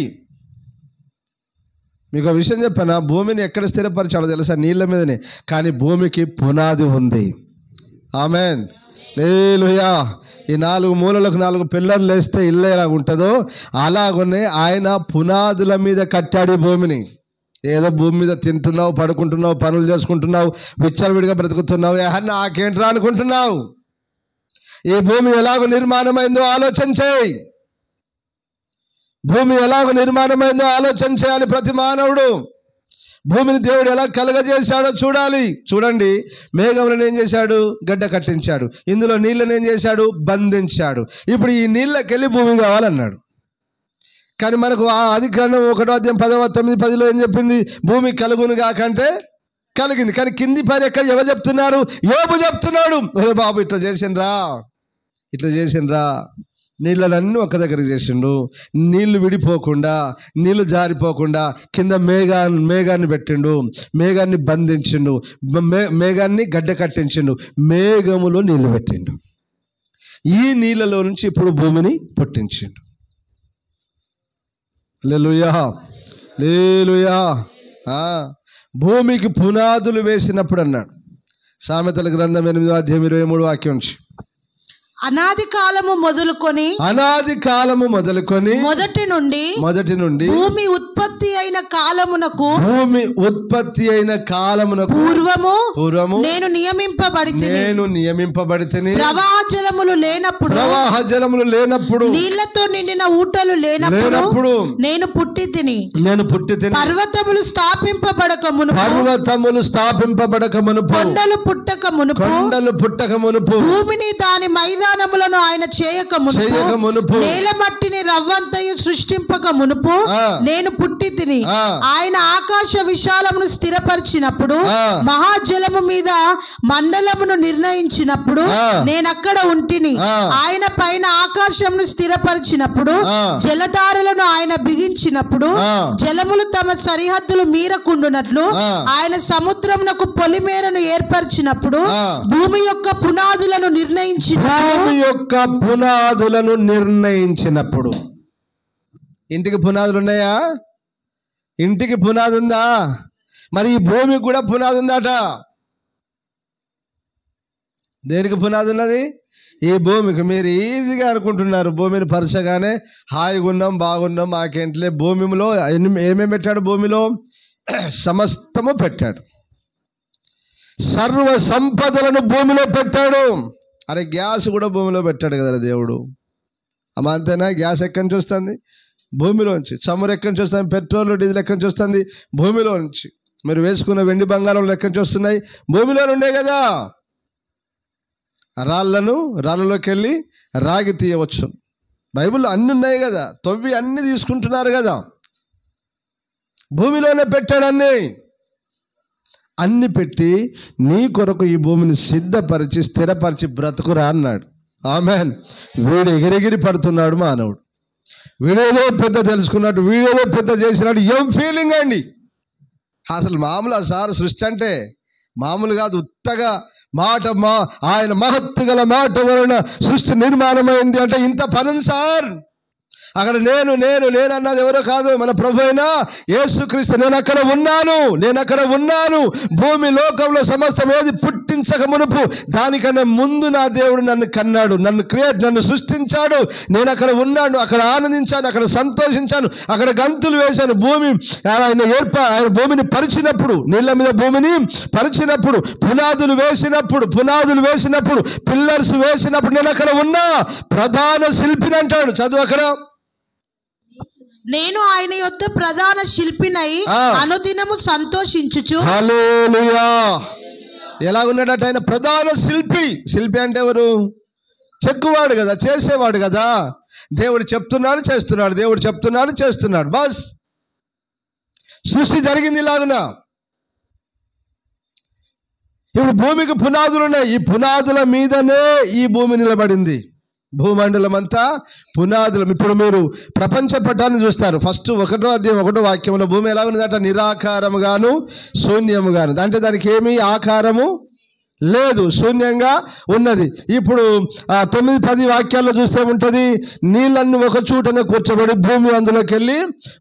మీకు ఒక విషయం చెప్పాను, భూమిని ఎక్కడ స్థిరపరిచాడో తెలుసా? నీళ్ళ మీదనే. కానీ భూమికి పునాది ఉంది. ఆమేన్, హల్లెలూయా. ఈ 4 మూలలకు 4 పిల్లర్లు వేస్తే ఇల్లు ఎలా ఉంటుందో అలాగనే ఆయన పునాదుల మీద కట్టాడు ఈ భూమిని. ఏదో భూమి మీద తింటున్నావు, పడుకుంటున్నావు, పనులు చేసుకుంటున్నావు, విచ్చలవిడిగా బ్రతుకుతున్నావు, నాకేంట్రా అనుకుంటున్నావు. ఈ భూమి ఎలాగో నిర్మాణమైందో ఆలోచన చేయి. భూమి ఎలాగో నిర్మాణమైందో ఆలోచన చేయాలి ప్రతి మానవుడు. భూమిని దేవుడు ఎలా కలుగజేశాడో చూడాలి. చూడండి, మేఘములను ఏం చేశాడు? గడ్డ కట్టించాడు. ఇందులో నీళ్ళని ఏం చేశాడు? బంధించాడు. ఇప్పుడు ఈ నీళ్ళకెళ్ళి భూమి కావాలన్నాడు. కానీ మనకు ఆదికాండం 1:9-10 ఏం చెప్పింది? భూమి కలుగును కాకంటే కలిగింది. కానీ కింది పని ఎక్కడ ఎవరు చెప్తున్నారు? యోబు చెప్తున్నాడు. ఒరే బాబు, ఇట్లా చేసిండ్రా. నీళ్ళలన్నీ ఒక దగ్గర చేసిండు. నీళ్లు విడిపోకుండా, నీళ్లు జారిపోకుండా కింద మేఘాన్ని పెట్టిండు, మేఘాన్ని బంధించిండు, మేఘాన్ని గడ్డ కట్టించిండు, మేఘములో నీళ్లు పెట్టిండు. ఈ నీళ్ళలో నుంచి ఇప్పుడు భూమిని పుట్టించిండు. హల్లెలూయా, హల్లెలూయా. భూమికి పునాదులు వేసినప్పుడు అన్నాడు. సామెతల గ్రంథం 8:23 వాక్యం నుంచి. అనాది కాలము మొదలుకొని మొదటి నుండి భూమి ఉత్పత్తి అయిన కాలమునకు పూర్వము నేను నియమింపబడితిని. ప్రవాహ జలములు లేనప్పుడు నీళ్లతో నిండిన ఊటలు లేనప్పుడు నేను పుట్టితిని. పర్వతములు స్థాపింపబడక మునుపు కొండలు పుట్టక మునుపు భూమిని దాని మైదానములను ఆయన చేయక మునుపు నేల మట్టిని రవ్వంతయు సృష్టింపక మునుపు నేను పుట్టితిని. ఆయన ఆకాశ విశాలమును స్థిరపరిచినప్పుడు, మహాజలము మీద మండలమును నిర్ణయించినప్పుడు నేనక్కడ ఉంటిని. ఆయన పైన ఆకాశమును స్థిరపరిచినప్పుడు, జలధారలను ఆయన బిగించినప్పుడు, జలములు తమ సరిహద్దులు మీరకుండునట్లు ఆయన సముద్రమునకు పొలిమేరను ఏర్పరిచినప్పుడు, భూమి యొక్క పునాదులను నిర్ణయించినప్పుడు. ఇంటికి పునాదులు ఉన్నాయా? ఇంటికి పునాది ఉందా? మరి ఈ భూమికి కూడా పునాది ఉందట. దేనికి పునాది ఉన్నది? ఈ భూమికి. మీరు ఈజీగా అనుకుంటున్నారు, భూమిని పరచగానే హాయిగా ఉన్నాం, బాగున్నాం, మాకేంట్లే. భూమిలో ఏమేమి పెట్టాడు? భూమిలో సమస్తము పెట్టాడు. సర్వ సంపదలను భూమిలో పెట్టాడు. అరే, గ్యాస్ కూడా భూమిలో పెట్టాడు కదా దేవుడు. అమ్మా, అంతేనా? గ్యాస్ ఎక్కడి నుంచి వస్తుంది? భూమిలోంచి. చమురు ఎక్కడి నుంచి వస్తుంది? పెట్రోల్, డీజిల్ ఎక్కడి నుంచి వస్తుంది? భూమిలో నుంచి. మీరు వేసుకున్న వెండి బంగారం ఎక్కడి నుంచి వస్తున్నాయి? భూమిలో ఉండే కదా. రాళ్ళలోకి వెళ్ళి రాగి తీయవచ్చు. బైబిల్లో అన్నీ ఉన్నాయి కదా. తవ్వి అన్నీ తీసుకుంటున్నారు కదా. భూమిలోనే పెట్టాడన్నీ. అన్ని పెట్టి నీ కొరకు ఈ భూమిని సిద్ధపరిచి స్థిరపరిచి బ్రతుకురా అన్నాడు. ఆమెన్. వీడు ఎగిరెగిరి పడుతున్నాడు మానవుడు. వీడేదో పెద్ద తెలుసుకున్నట్టు, వీడేదో పెద్ద చేసినట్టు ఏం ఫీలింగ్ అండి. అసలు మామూలు సార్ సృష్టి అంటే మామూలు కాదు. ఉత్తగా ఆయన మహత్తు గల మాట వలన సృష్టి నిర్మాణమైంది అంటే ఇంత పని సార్. అక్కడ నేను అన్నది ఎవరో కాదు, మన ప్రభు అయిన యేసుక్రీస్తు. నేను అక్కడ ఉన్నాను. భూమి లోకంలో సమస్తం ఏది పుట్టించక మునుపు దానికన్నా ముందు నా దేవుడు నన్ను కన్నాడు, నన్ను సృష్టించాడు. నేను అక్కడ ఉన్నాను, అక్కడ ఆనందించాను, అక్కడ సంతోషించాను, అక్కడ గంతులు వేశాను. ఆయన భూమిని పరిచినప్పుడు, నీళ్ళ మీద భూమిని పరిచినప్పుడు, పునాదులు వేసినప్పుడు పిల్లర్స్ వేసినప్పుడు నేను అక్కడ ఉన్నా. ప్రధాన శిల్పిని అంటాడు. చదువు అక్కడ. నేను ఆయన యొద్ద ప్రధాన శిల్పినై అనుదినము సంతోషించుచు. హల్లెలూయా. ఎలా ఉన్నాడట ఆయన? ప్రధాన శిల్పి. శిల్పి అంటే ఎవరు? చెక్కువాడు కదా, చేసేవాడు కదా. దేవుడు చెప్తున్నాడు, చేస్తున్నాడు. బస్ సృష్టి జరిగింది ఇలాగున. ఇప్పుడు భూమికి పునాదులు ఉన్నాయి. ఈ పునాదుల మీదనే ఈ భూమి నిలబడింది. భూమండలం అంతా పునాదులు. ఇప్పుడు మీరు ప్రపంచ పటాన్ని చూస్తారు. ఫస్ట్ 1వ అధ్యాయం 1వ వాక్యంలో భూమి ఎలా ఉన్నదట? నిరాకారముగాను శూన్యముగాను. అంటే దానికి ఏమీ ఆకారము లేదు, శూన్యంగా ఉన్నది. ఇప్పుడు 9-10 వాక్యాల్లో చూస్తే ఉంటుంది, నీళ్ళನ್ನು ఒక చూటనే కూర్చోబడి భూమి అందులోకి వెళ్ళి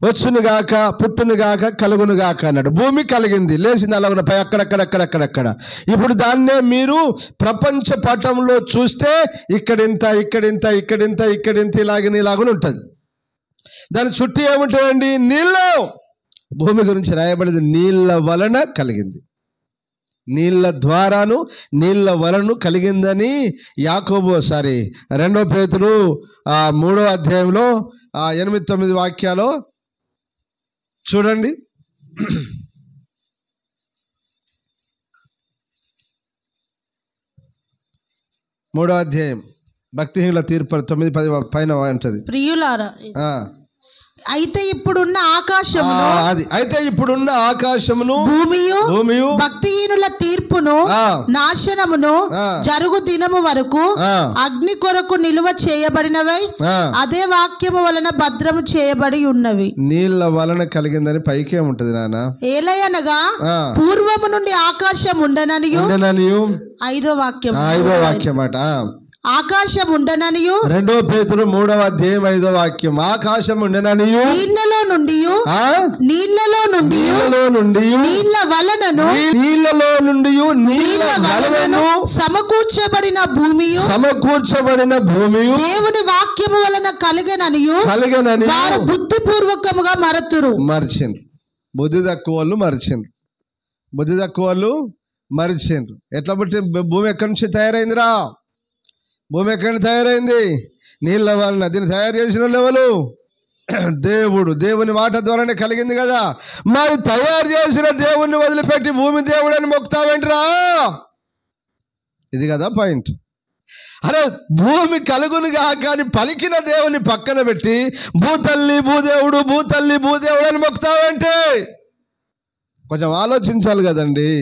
వచ్చునుగాక, పుట్టునుగాక, కలుగునుగాక అన్నాడు. భూమి కలిగింది, లేచింది, అలాగున పై అక్కడక్కడ. ఇప్పుడు దాన్నే మీరు ప్రపంచ పటంలో చూస్తే ఇక్కడింత ఇలాగని ఉంటుంది. దాని చుట్టూ ఏముంటాయండి? నీళ్ళు. భూమి గురించి రాయబడింది నీళ్ళ వలన కలిగింది, నీళ్ళ ద్వారాను నీళ్ళ వలను కలిగిందని యాకోబు 2 పేతురు 3వ అధ్యాయంలో 8-9 వాక్యాలు చూడండి. 3వ అధ్యాయం భక్తిహీనుల తీర్పు 9-10 పైన ఉంటుంది. ప్రియులారా, అయితే ఇప్పుడున్న ఆకాశమును భూమియు భక్తిహీనుల తీర్పును నాశనమును జరుగు దినము వరకు అగ్ని కొరకు నిలువ చేయబడినవై అదే వాక్యము వలన భద్రము చేయబడి ఉన్నవి. నీళ్ళ వలన కలిగిందని పైకే ఉంటది నాన్న. ఏలయనగా పూర్వము నుండి ఆకాశం ఉండననియు 5వ వాక్యం అట. ఆకాశం ఉండననియు 2 పేతురు 3వ అధ్యాయం 5వ వాక్యం. ఆకాశం ఉండననియు నీళ్ళలో నుండి నీళ్ళ వలనను సమకూర్చబడిన భూమియు దేవుని వాక్యము వలన కలిగననియు వారు బుద్ధిపూర్వకముగా మరచిండ్రు. బుద్ధి తక్కువ వాళ్ళు మరిచిండ్రు. ఎట్లా బట్టి భూమి ఎక్కడి నుంచి తయారైందిరా? భూమి ఎక్కడ తయారైంది? నీళ్ళ వలన. దీన్ని తయారు చేసిన ఎవరు? దేవుని మాట ద్వారానే కలిగింది కదా. మరి తయారు చేసిన దేవుణ్ణి వదిలిపెట్టి భూమి దేవుడని మొక్కుతావేంట్రా? ఇది కదా పాయింట్. అరే, భూమి కలుగునుగా కానీ పలికిన దేవుని పక్కన పెట్టి భూతల్లి భూదేవుడు అని మొక్కుతావంటే కొంచెం ఆలోచించాలి కదండి.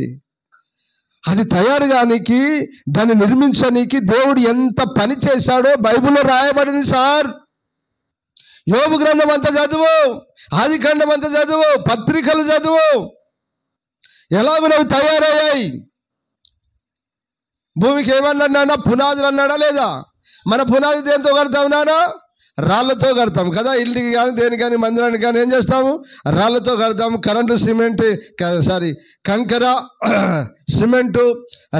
అది తయారు కానికి, దాన్ని నిర్మించడానికి దేవుడు ఎంత పని చేశాడో బైబిల్లో రాయబడింది సార్. యోబు గ్రంథం అంతా చదువు, ఆదికాండం అంతా చదువు, పత్రికలు చదువు, ఎలాగో తయారయ్యాయి. భూమికి ఏమన్నాడా? పునాదులు అన్నాడా లేదా? మన పునాది దేంతో కడతాం నానా? రాళ్లతో కడతాం కదా. ఇల్లుకి కానీ దేనికి కానీ మందిరానికి కానీ ఏం చేస్తాము? రాళ్లతో కడతాము. కరెంటు, కంకర, సిమెంటు,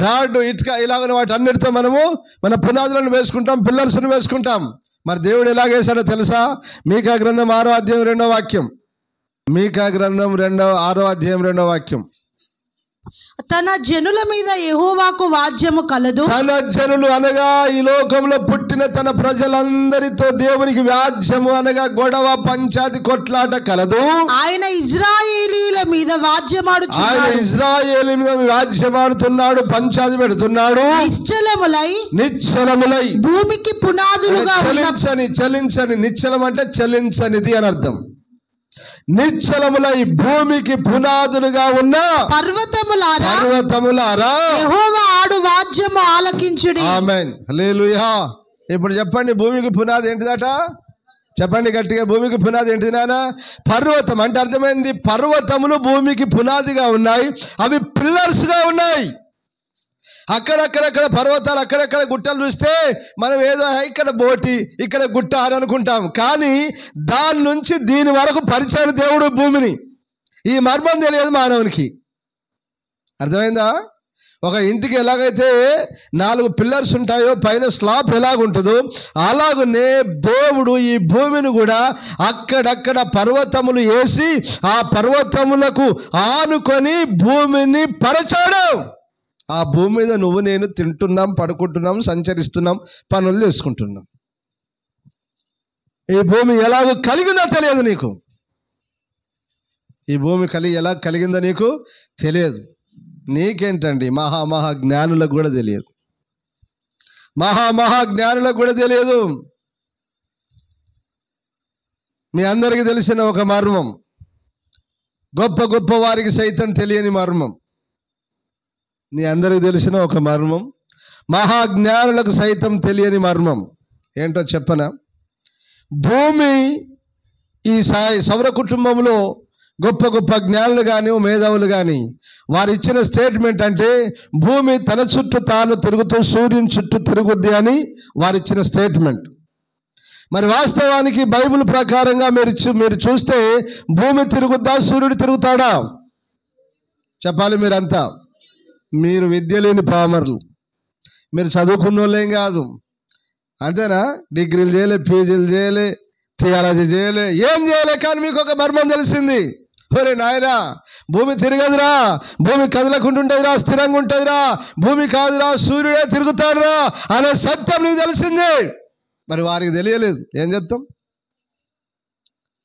రాడ్డు, ఇటుక, ఇలాగ వాటి అన్నిటితో మనము మన పునాదులను వేసుకుంటాం, పిల్లర్స్ను వేసుకుంటాం. మరి దేవుడు ఎలాగేశాడో తెలుసా? మీకా గ్రంథం 6వ అధ్యాయం 2వ వాక్యం. మీకా గ్రంథం 6వ అధ్యాయం 2వ వాక్యం. తన జనుల మీద యెహోవాకు వాజ్యము కలదు. తన జనులు అనగా ఈ లోకంలో పుట్టిన తన ప్రజలందరితో దేవునికి వ్యాజ్యము అనగా గొడవ, పంచాయతీ, కొట్లాట కలదు. ఆయన ఇశ్రాయేలీల మీద వ్యాజ్యమాడుతున్నాడు, పంచాయతీ పెడుతున్నాడు. నిశ్చలములై భూమికి పునాదులుగా చలించని నిశ్చలం అంటే చలించనిది అని అర్థం. నిశ్చలములై భూమికి పునాదులుగా ఉన్న పర్వతములారా యెహోవా ఆడు వాద్యము ఆలకించుడి. ఆమేన్, హల్లెలూయా. ఇప్పుడు చెప్పండి, భూమికి పునాది ఏంటిదట? చెప్పండి గట్టిగా. భూమికి పునాది ఏంటిది నాన్న? పర్వతం. అంటే అర్థమైంది, పర్వతములు భూమికి పునాదిగా ఉన్నాయి, అవి పిల్లర్స్గా ఉన్నాయి. అక్కడక్కడక్కడ పర్వతాలు, అక్కడక్కడ గుట్టలు చూస్తే మనం ఏదో ఇక్కడ బోటి, ఇక్కడ గుట్ట అని అనుకుంటాం. కానీ దాని నుంచి దీని వరకు పరిచాడు దేవుడు భూమిని. ఈ మర్మం తెలియదు మానవునికి. అర్థమైందా? ఒక ఇంటికి ఎలాగైతే 4 పిల్లర్స్ ఉంటాయో, పైన స్లాబ్ ఎలాగుంటుందో, అలాగనే దేవుడు ఈ భూమిని కూడా అక్కడక్కడ పర్వతములు వేసి ఆ పర్వతములకు ఆనుకొని భూమిని పరచాడు. ఆ భూమి మీద నువ్వు నేను తింటున్నాం, పడుకుంటున్నాం, సంచరిస్తున్నాం, పనులు చేసుకుంటున్నాం. ఈ భూమి ఎలాగో కలిగిందో తెలియదు నీకు. ఈ భూమి ఎలా కలిగిందో నీకు తెలియదు. నీకేంటండి, మహా జ్ఞానులకు కూడా తెలియదు. మహా జ్ఞానులకు కూడా తెలియదు. మీ అందరికీ తెలిసిన ఒక మర్మం, గొప్ప వారికి సైతం తెలియని మర్మం. మీ అందరికీ తెలిసిన ఒక మర్మం, మహాజ్ఞానులకు సైతం తెలియని మర్మం ఏంటో చెప్పనా? భూమి ఈ సౌర కుటుంబంలో గొప్ప జ్ఞానులు కానీ, మేధావులు కానీ వారు ఇచ్చిన స్టేట్మెంట్ అంటే భూమి తన చుట్టూ తాను తిరుగుతూ సూర్యుని చుట్టూ తిరుగుద్ది అని వారు ఇచ్చిన స్టేట్మెంట్. మరి వాస్తవానికి బైబిల్ ప్రకారంగా మీరు చూస్తే భూమి తిరుగుద్దా, సూర్యుడు తిరుగుతాడా? చెప్పాలి మీరంతా. మీరు విద్య లేని పామర్లు, మీరు చదువుకున్న వాళ్ళేం కాదు, అంతేనా? డిగ్రీలు చేయలే, పీజీలు చేయలే, థియాలజీ చేయలే, ఏం చేయలే, కానీ మీకు ఒక మర్మం తెలిసింది. ఒరే నాయనా, భూమి తిరగదురా, భూమి కదలకుంటుంటుందిరా, స్థిరంగా ఉంటుందిరా, భూమి కాదురా, సూర్యుడే తిరుగుతాడురా అనే సత్యం నీకు తెలిసింది. మరి వారికి తెలియలేదు, ఏం చేద్దాం?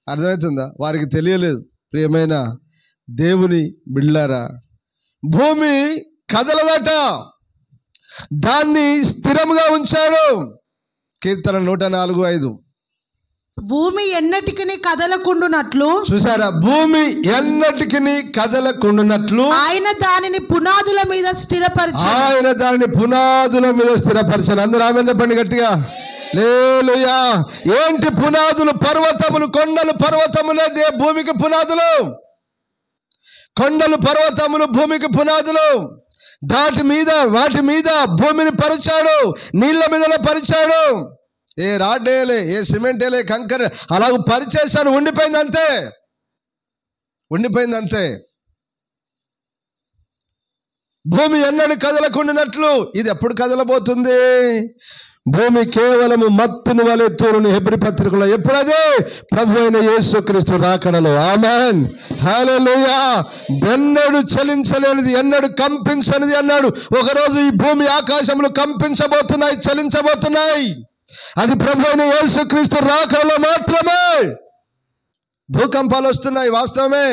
అర్థమవుతుందా? వారికి తెలియలేదు. ప్రియమైన దేవుని బిడ్డలారా, భూమి కదలదట, దాన్ని స్థిరంగా ఉంచాడు. కీర్తన 104:5. భూమి ఎన్నటికి కదలకుండునట్లు, చూసారా? భూమి ఎన్నటికి కదలకుండునట్లు ఆయన దానిని పునాదుల మీద స్థిరపరిచాడు. అందరూ ఆమేన్ చెప్పండి గట్టిగా. హల్లెలూయా. ఏంటి పునాదులు? పర్వతములు, కొండలు, పర్వతములే భూమికి పునాదులు. కొండలు, పర్వతములు భూమికి పునాదులు. వాటి మీద భూమిని పరిచాడు, నీళ్ళ మీద పరిచాడు. ఏ రాడ్ వేయలే, ఏ సిమెంట్ వేయలే, కంకర, అలాగ పరిచేశాడు. ఉండిపోయిందంతే. భూమి ఎన్నడూ కదలకుండానట్లు. ఇది ఎప్పుడు కదలబోతుంది? భూమి కేవలము మత్తును వలె తూలుని హెబ్రీ పత్రికలో ఎప్పుడదే? ప్రభు అయిన యేసుక్రీస్తు రాకడలో. ఆమేన్, హల్లెలూయా. ఎన్నడూ చలించలేనిది, ఎన్నడూ కంపించనిది అన్నాడు. ఒకరోజు ఈ భూమి ఆకాశములు కంపించబోతున్నాయి, చలించబోతున్నాయి. అది ప్రభు అయిన యేసుక్రీస్తు రాకడలో మాత్రమే. భూకంపాలు వస్తున్నాయి, వాస్తవమే.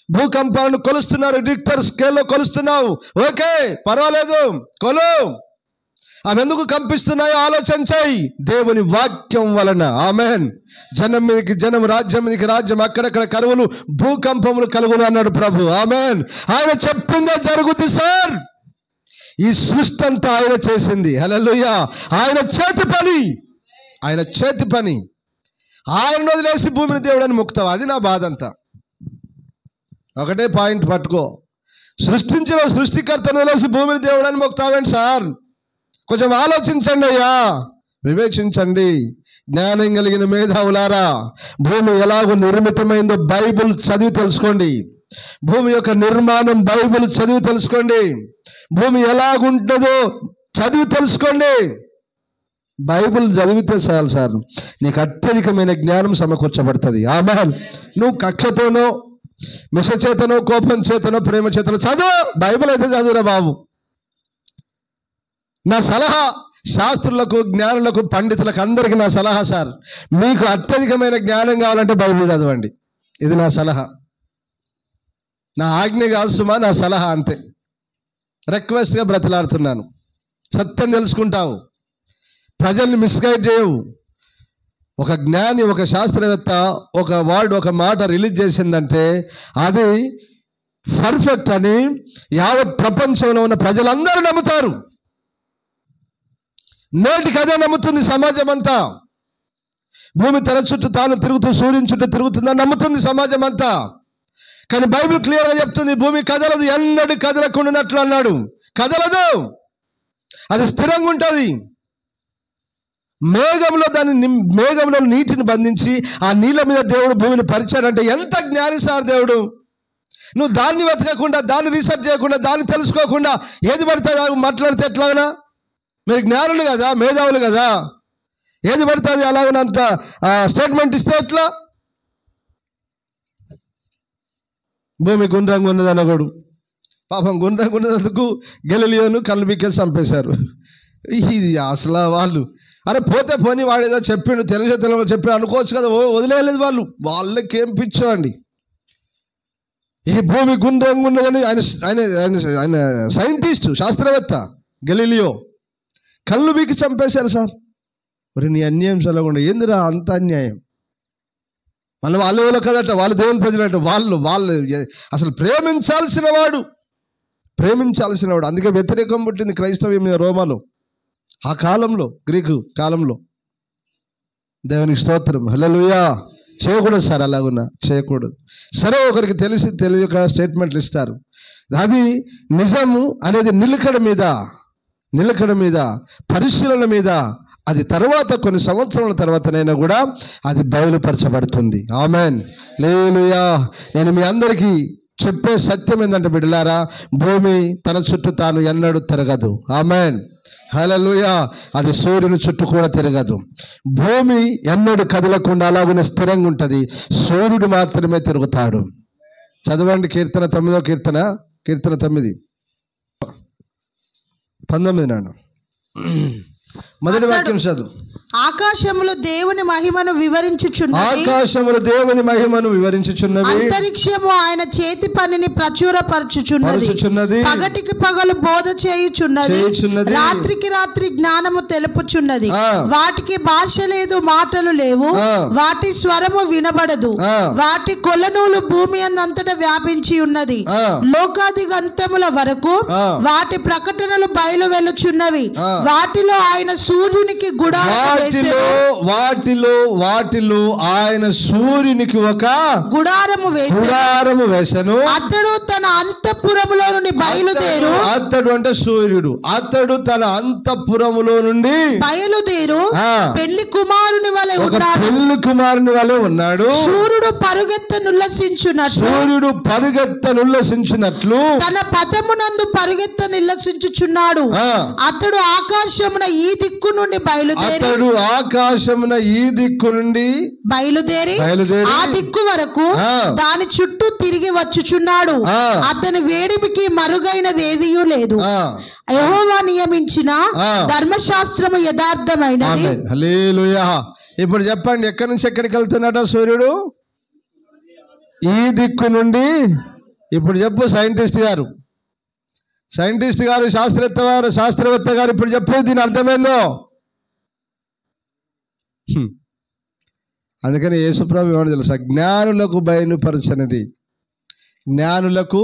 భూకంపాలను కొలుస్తున్నారు, రిక్టర్ స్కేల్లో కొలుస్తున్నావు. ఓకే, పర్వాలేదు, కొలు. అవి ఎందుకు కంపిస్తున్నాయో ఆలోచించాయి. దేవుని వాక్యం వలన. ఆమేన్. జనం మీదకి జనం, రాజ్యం మీదకి రాజ్యం, అక్కడక్కడ కరువులు, భూకంపములు కలుగును అన్నాడు ప్రభు. ఆమేన్. ఆయన చెప్పిందే జరుగుతుంది సార్. ఈ సృష్టి అంతా ఆయన చేసింది. హల్లెలూయా. ఆయన చేతి పని. ఆయన వదిలేసి భూమిని దేవుడని మొక్కుతావు. అది నా బాధ అంతా. ఒకటే పాయింట్ పట్టుకో. సృష్టించిన సృష్టికర్తను వదిలేసి భూమిని దేవుడని మొక్కుతావేంటి సార్? కొంచెం ఆలోచించండి అయ్యా, వివేచించండి. జ్ఞానం కలిగిన మేధావులారా, భూమి ఎలాగో నిర్మితమైందో బైబిల్ చదివి తెలుసుకోండి. భూమి యొక్క నిర్మాణం బైబిల్ చదివి తెలుసుకోండి. భూమి ఎలాగుంటుందో చదివి తెలుసుకోండి. బైబిల్ చదివితే చాలు సార్, నీకు అత్యధికమైన జ్ఞానం సమకూర్చబడుతుంది. ఆమేన్. నువ్వు కక్షతోనో, మిష చేతనో, కోపం చేతనో, ప్రేమ చేతనో చదువు, బైబిల్ అయితే చదువురా బాబు. నా సలహా శాస్త్రులకు, జ్ఞానులకు, పండితులకు అందరికీ నా సలహా సార్, మీకు అత్యధికమైన జ్ఞానం కావాలంటే బైబిల్ చదవండి. ఇది నా సలహా. నా ఆజ్ఞ కాదు సుమా, నా సలహా అంతే. రిక్వెస్ట్గా బ్రతిలాడుతున్నాను. సత్యం తెలుసుకుంటావు, ప్రజల్ని మిస్గైడ్ చేయవు. ఒక జ్ఞాని, ఒక శాస్త్రవేత్త ఒక మాట రిలీజ్ చేసిందంటే అది పర్ఫెక్ట్ అని యావత్ ప్రపంచంలో ఉన్న ప్రజలందరూ నమ్ముతారు. నేటికి అదే నమ్ముతుంది సమాజం అంతా. భూమి తన చుట్టూ తాను తిరుగుతూ సూర్యుని చుట్టూ తిరుగుతుందని నమ్ముతుంది సమాజం అంతా. కానీ బైబిల్ క్లియర్గా చెప్తుంది, భూమి కదలదు, ఎన్నడూ కదలకుండానట్లు అన్నాడు. కదలదు, అది స్థిరంగా ఉంటుంది. మేఘంలో నీటిని బంధించి ఆ నీళ్ళ మీద దేవుడు భూమిని పరిచాడంటే ఎంత జ్ఞాని సార్ దేవుడు. నువ్వు దాన్ని వెతకకుండా, దాన్ని రీసెర్చ్ చేయకుండా, దాన్ని తెలుసుకోకుండా ఏది పడితే మాట్లాడితే ఎట్లాగనా? మీరు జ్ఞానులు కదా, మేధావులు కదా, ఏది పడుతుంది అలాగనంత స్టేట్మెంట్ ఇస్తే ఎట్లా? భూమి గుండ్రంగా ఉన్నది అనగడు. పాపం గుండ్రంగా ఉన్నందుకు గెలీలియోను కళ్ళు బిక్కేసి చంపేశారు. ఇది అసలు వాళ్ళు అరే పోతే పోని వాడు ఏదో చెప్పిండు, తెలుగు చెప్పి అనుకోవచ్చు కదా, వదిలేయలేదు వాళ్ళు. వాళ్ళకేం పిచ్చో అండి. ఈ భూమి గుండ్రంగా ఉన్నదని ఆయన సైంటిస్ట్, శాస్త్రవేత్త గెలీలియో కళ్ళు బీకి చంపేశారు సార్. మరి నీ అన్యాయం చదవకుండా ఏందిరా అంత అన్యాయం? మళ్ళీ వాళ్ళు కదట, వాళ్ళు దేవుని ప్రజలంట, వాళ్ళు అసలు ప్రేమించాల్సిన వాడు. అందుకే వ్యతిరేకం పుట్టింది క్రైస్తవ్యం మీద రోమాలో, ఆ కాలంలో, గ్రీకు కాలంలో. దేవునికి స్తోత్రం, హల్లెలూయా. చేయకూడదు సార్, అలాగున్నా చేయకూడదు. సరే, ఒకరికి తెలియక స్టేట్మెంట్లు ఇస్తారు. అది నిజము అనేది నిలకడ మీద పరిశీలన మీద, అది తర్వాత కొన్ని సంవత్సరాల తర్వాతనైనా కూడా అది బయలుపరచబడుతుంది. ఆమెన్, హల్లెలూయా. నేను మీ అందరికీ చెప్పే సత్యం ఏంటంటే బిడ్డలారా, భూమి తన చుట్టూ తాను ఎన్నడూ తిరగదు. ఆమెన్, హల్లెలూయా. అది సూర్యుని చుట్టూ కూడా తిరగదు. భూమి ఎన్నడూ కదలకుండా అలాగనే స్థిరంగా ఉంటుంది. సూర్యుడు మాత్రమే తిరుగుతాడు. చదవండి కీర్తన 9వ కీర్తన 9:19 నాన్న మొదటి వాక్యం చదువు. ఆకాశములు దేవుని మహిమను వివరించుచున్నవి, అంతరిక్షము ఆయన చేతి పనిని ప్రచురపరచుచున్నది. పగటికి పగలు బోధ చేయుచున్నది, రాత్రికి రాత్రి జ్ఞానము తెలుపుచున్నది. వాటికి భాష లేదు, మాటలు లేవు, వాటి స్వరము వినబడదు. వాటి కొలనూలు భూమి అంతటా వ్యాపించి ఉన్నది. లోకాది గంతముల వరకు వాటి ప్రకటనలు బయలు వెలుచున్నవి. వాటిలో ఆయన సూర్యునికి వాటిలో ఆయన సూర్యునికి ఒక గుడారము వేసెను. అతడు తన అంతఃపురములో నుండి బయలుదేరు. అతడు అంటే సూర్యుడు. అతడు తన అంతఃపురములో నుండి బయలుదేరు పెళ్లి కుమారుని వలె ఉన్నాడు. సూర్యుడు పరుగెత్తనుల్లసించున్నట్లు తన పథమునందు పరుగెత్తనుల్లసించుచున్నాడు. అతడు ఆకాశమున ఈ దిక్కు నుండి బయలుదేరి ఆ దిక్కు వరకు దాని చుట్టూ తిరిగి వచ్చుచున్నాడు. అతని వేడిమికి మరుగైనది ఏదియూ లేదు. యెహోవా నియమించిన ధర్మశాస్త్రము యథార్థమైనది. హల్లెలూయా. ఇప్పుడు చెప్పండి, ఎక్కడి నుంచి ఎక్కడికి వెళ్తున్నాడో సూర్యుడు? ఈ దిక్కు నుండి. ఇప్పుడు చెప్పు సైంటిస్ట్ గారు, శాస్త్రవేత్త గారు ఇప్పుడు చెప్పు, దీని అర్థమైందో? అందుకని యేసుప్రభు ఏమని తెలుసా? జ్ఞానులకు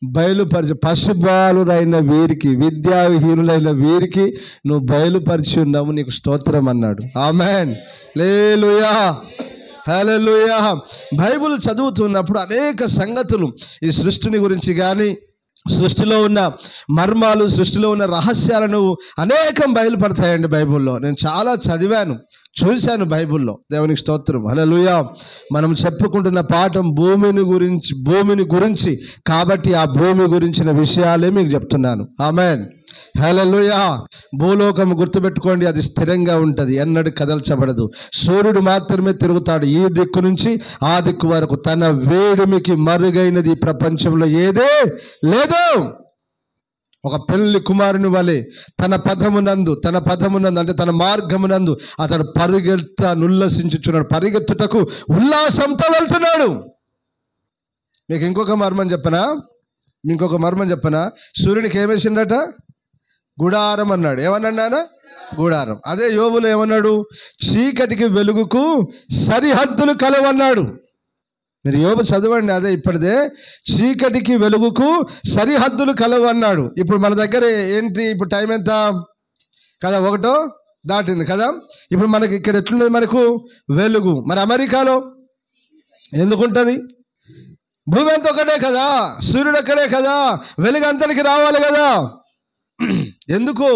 బయలుపరిచి పశుబాలురైన వీరికి, విద్యావిహీనులైన వీరికి నువ్వు బయలుపరిచి ఉన్నావు, నీకు స్తోత్రం అన్నాడు. ఆమెన్, హల్లెలూయా, హల్లెలూయా. బైబిల్ చదువుతున్నప్పుడు అనేక సంగతులు ఈ సృష్టిని గురించి కానీ, సృష్టిలో ఉన్న మర్మాలు, సృష్టిలో ఉన్న రహస్యాలను అనేకం బయలుపడతాయండి బైబిల్లో. నేను చాలా చదివాను, చూశాను బైబిల్లో. దేవునికి స్తోత్రం, హల్లెలూయా. మనం చెప్పుకుంటున్న పాఠం భూమిని గురించి కాబట్టి ఆ భూమి గురించిన విషయాలే మీకు చెప్తున్నాను. ఆమెన్, హల్లెలూయా. భూలోకం గుర్తుపెట్టుకోండి, అది స్థిరంగా ఉంటుంది, ఎన్నడూ కదల్చబడదు. సూర్యుడు మాత్రమే తిరుగుతాడు ఈ దిక్కు నుంచి ఆ దిక్కు వరకు. తన వేడిమికి మరుగైనది ఈ ప్రపంచంలో ఏదే లేదు. ఒక పెళ్లి కుమారుని వలె తన పథమునందు అంటే తన మార్గమునందు అతడు నుల్లసించుచున్నాడు. పరిగెత్తుటకు ఉల్లాసంతో వెళ్తున్నాడు. మీకు ఇంకొక మర్మం చెప్పనా? సూర్యునికి ఏమేసిండట? గుడారం అన్నాడు. ఏమన్నాడు? గుడారం. అదే యోబులో ఏమన్నాడు? చీకటికి వెలుగుకు సరిహద్దులు కలవన్నాడు. మీరు యోబు చదవండి, అదే ఇప్పటిదే. చీకటికి వెలుగుకు సరిహద్దులు కలవన్నాడు. ఇప్పుడు మన దగ్గర ఏంటి? ఇప్పుడు టైం ఎంత కదా? 1 దాటింది కదా. ఇప్పుడు మనకి ఇక్కడ ఎట్లున్నది? మనకు వెలుగు. మరి అమెరికాలో ఎందుకుంటుంది? భూమి అంతా ఒకటే కదా, సూర్యుడు ఒక్కడే కదా, వెలుగు అంతటికి రావాలి కదా. ఎందుకు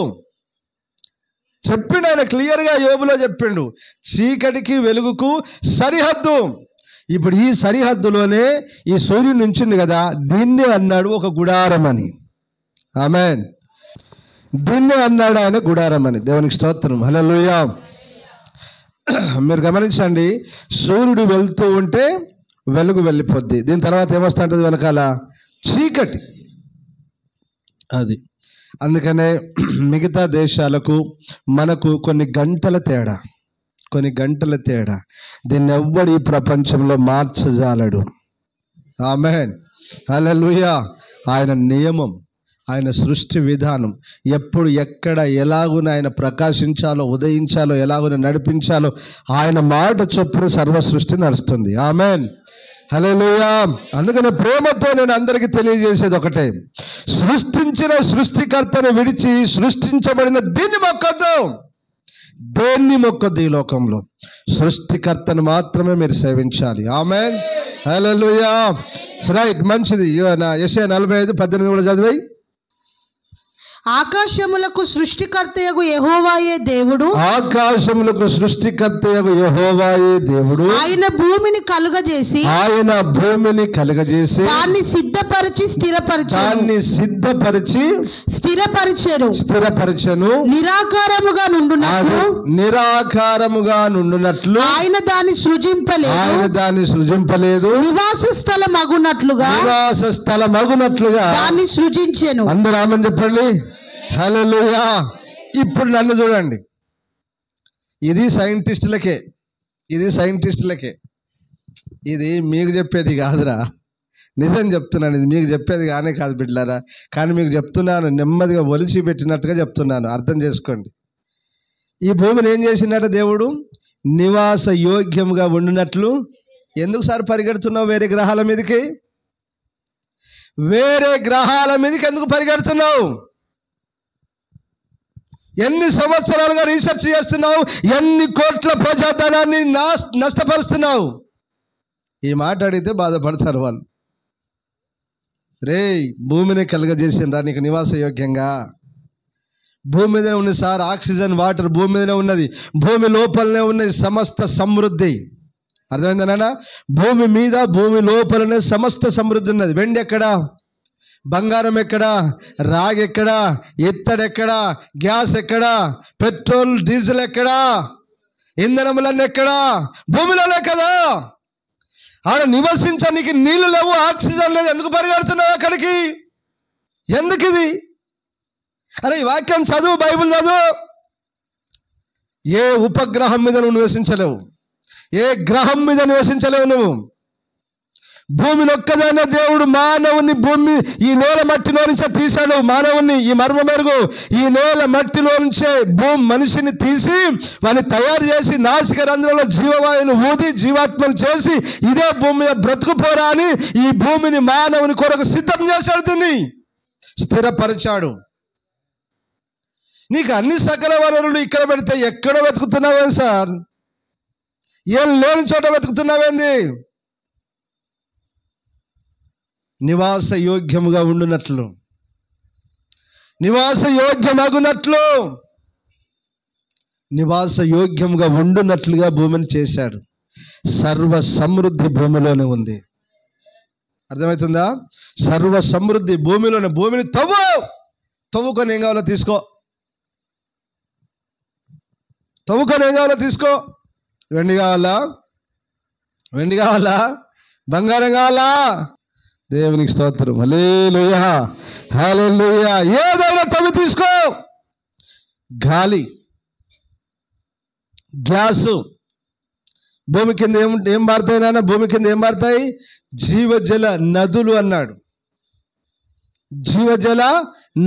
చెప్పిండు ఆయన క్లియర్గా, యోబులో చెప్పిండు, చీకటికి వెలుగుకు సరిహద్దు. ఇప్పుడు ఈ సరిహద్దులోనే ఈ సూర్యుడు నుంచింది కదా, దీన్నే అన్నాడు ఒక గుడారం అని. ఆమేన్. దీన్నే అన్నాడు ఆయన గుడారం అని. దేవునికి స్తోత్రం. హల్లెలూయా. మీరు గమనించండి, సూర్యుడు వెళ్తూ ఉంటే వెలుగు వెళ్ళిపోద్ది, దీని తర్వాత ఏమొస్తా ఉంటుంది వెనకాల? చీకటి. అది అందుకనే మిగతా దేశాలకు మనకు కొన్ని గంటల తేడా, దీన్ని ఎవ్వడు ఈ ప్రపంచంలో మార్చజాలడు. ఆమేన్. హల్లెలూయా. ఆయన నియమం, ఆయన సృష్టి విధానం, ఎప్పుడు ఎక్కడ ఎలాగున ఆయన ప్రకాశించాలో, ఉదయించాలో, ఎలాగున నడిపించాలో ఆయన మాట చొప్పున సర్వ సృష్టి నడుస్తుంది. ఆమేన్. హల్లెలూయా. అందుకని ప్రేమతో నేను అందరికీ తెలియజేసేది ఒకటే, సృష్టించిన సృష్టికర్తను విడిచి సృష్టించబడిన దీన్ని మొక్కొద్దు. దేన్ని మొక్కొద్దు? ఈ లోకంలో సృష్టికర్తను మాత్రమే మీరు సేవించాలి. ఆమేన్. హల్లెలూయా. రైట్, మంచిది. యెషయా 45:18 కూడా చదివాయి. ఆకాశములకు సృష్టికర్తయగు యెహోవాయే దేవుడు, ఆకాశములకు సృష్టికర్తయగు యెహోవాయే దేవుడు, ఆయన భూమిని కలుగజేసి దాన్ని సిద్ధపరిచి స్థిరపరచెను. నిరాకారముగా నుండునట్లు ఆయన దాన్ని సృజింపలేదు. నివాస స్థలమగునట్లుగా దాన్ని సృజించెను. అందరూ ఆమేన్ చెప్పండి. హల్లెలూయా. ఇప్పుడు నన్ను చూడండి, ఇది సైంటిస్టులకే, ఇది మీకు చెప్పేది కాదురా, నిజం చెప్తున్నాను. ఇది మీకు చెప్పేది కానే కాదు బిడ్డలారా, కానీ మీకు చెప్తున్నాను, నెమ్మదిగా ఒలిచి పెట్టినట్టుగా చెప్తున్నాను, అర్థం చేసుకోండి. ఈ భూమిని ఏం చేసినట్ట దేవుడు? నివాస యోగ్యంగా ఉండినట్లు. ఎందుకు సార్ పరిగెడుతున్నావు వేరే గ్రహాల మీదకి? ఎందుకు పరిగెడుతున్నావు? ఎన్ని సంవత్సరాలుగా రీసెర్చ్ చేస్తున్నావు? ఎన్ని కోట్ల ప్రజాధనాన్ని నష్టపరుస్తున్నావు? ఈ మాట అడిగితే బాధపడతారు వాళ్ళు. రే, భూమిని కలుగజేసినరా నీకు నివాస యోగ్యంగా? భూమి మీదనే ఉంది సార్, ఆక్సిజన్, వాటర్ భూమి మీదనే ఉన్నది, భూమి లోపలనే ఉన్నది సమస్త సమృద్ధి. అర్థమైందా నాన్న? భూమి మీద, భూమి లోపలనే సమస్త సమృద్ధి ఉన్నది. వెండి ఎక్కడా? బంగారం ఎక్కడా? రాగి ఎక్కడా? ఇత్తడెక్కడా? గ్యాస్ ఎక్కడా? పెట్రోల్, డీజిల్ ఎక్కడా? ఇంధనములన్నీ ఎక్కడా? భూమిలోనే కదా. ఆడ నివసించడానికి నీళ్లు లేవు, ఆక్సిజన్ లేదు, ఎందుకు పరిగెడుతున్నావు అక్కడికి? ఎందుకు ఇది? అరే ఈ వాక్యం చదువు, బైబిల్ చదువు. ఏ ఉపగ్రహం మీద నువ్వు నివసించలేవు, ఏ గ్రహం మీద నివసించలేవు నువ్వు. భూమిని ఒక్కదానే దేవుడు మానవుని భూమి ఈ నేల మట్టిలో నుంచే తీశాడు. మానవుని ఈ మర్మ మెరుగు, ఈ నేల మట్టిలో నుంచే మనిషిని తీసి వాడిని తయారు చేసి నాసిక రంధ్రంలో జీవవాయువును ఊది జీవాత్మను చేసి ఇదే భూమి మీద బ్రతుకుపోరా అని ఈ భూమిని మానవుని కొరకు సిద్ధం చేశాడు, దీన్ని స్థిరపరిచాడు. నీకు అన్ని సకల వనరులు ఇక్కడ పెడితే ఎక్కడ వెతుకుతున్నావేం సార్? ఏం లేని చోట వెతుకుతున్నావేంది? నివాస యోగ్యముగా ఉండునట్లు, నివాస యోగ్యముగా ఉండునట్లుగా భూమిని చేశాడు. సర్వ సమృద్ధి భూమిలోనే ఉంది. అర్థమవుతుందా? సర్వ సమృద్ధి భూమిలోనే. భూమిని తవ్వుకొని ఏం కావాలో తీసుకో, వెండి కావాలా? బంగారం కావాలా? దేవునికి స్తోత్రం. హల్లెలూయా, హల్లెలూయా. ఏదైనా తవ్వి తీసుకో. గాలి, గ్యాసు, భూమి కింద ఏం మారుతాయి నాన్న? భూమి కింద ఏం మారుతాయి? జీవజల నదులు అన్నాడు. జీవజల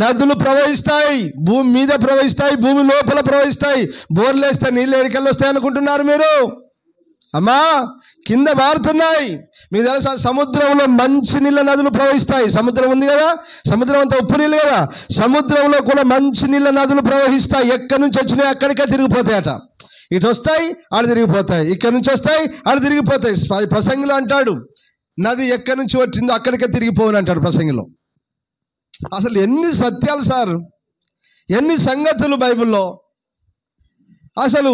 నదులు ప్రవహిస్తాయి, భూమి మీద ప్రవహిస్తాయి, భూమి లోపల ప్రవహిస్తాయి. బోర్లు వేస్తే నీళ్ళు ఎడికల్లో వస్తాయి అనుకుంటున్నారు మీరు? అమ్మా, కింద మారుతున్నాయి. మీకు తెలుసా, సముద్రంలో మంచి నీళ్ళ నదులు ప్రవహిస్తాయి. సముద్రం ఉంది కదా, సముద్రం అంతా ఉప్పు నీళ్ళు కదా, సముద్రంలో కూడా మంచి నీళ్ళ నదులు ప్రవహిస్తాయి. ఎక్కడి నుంచి వచ్చినాయి అక్కడికే తిరిగిపోతాయట. ఇటు వస్తాయి, ఆడ తిరిగిపోతాయి, ఇక్కడి నుంచి వస్తాయి, ఆడ తిరిగిపోతాయి. ప్రసంగిలో అంటాడు, నది ఎక్కడి నుంచి వచ్చిందో అక్కడికే తిరిగిపోవని అంటాడు ప్రసంగిలో. అసలు ఎన్ని సత్యాలు సార్! ఎన్ని సంగతులు బైబిల్లో. అసలు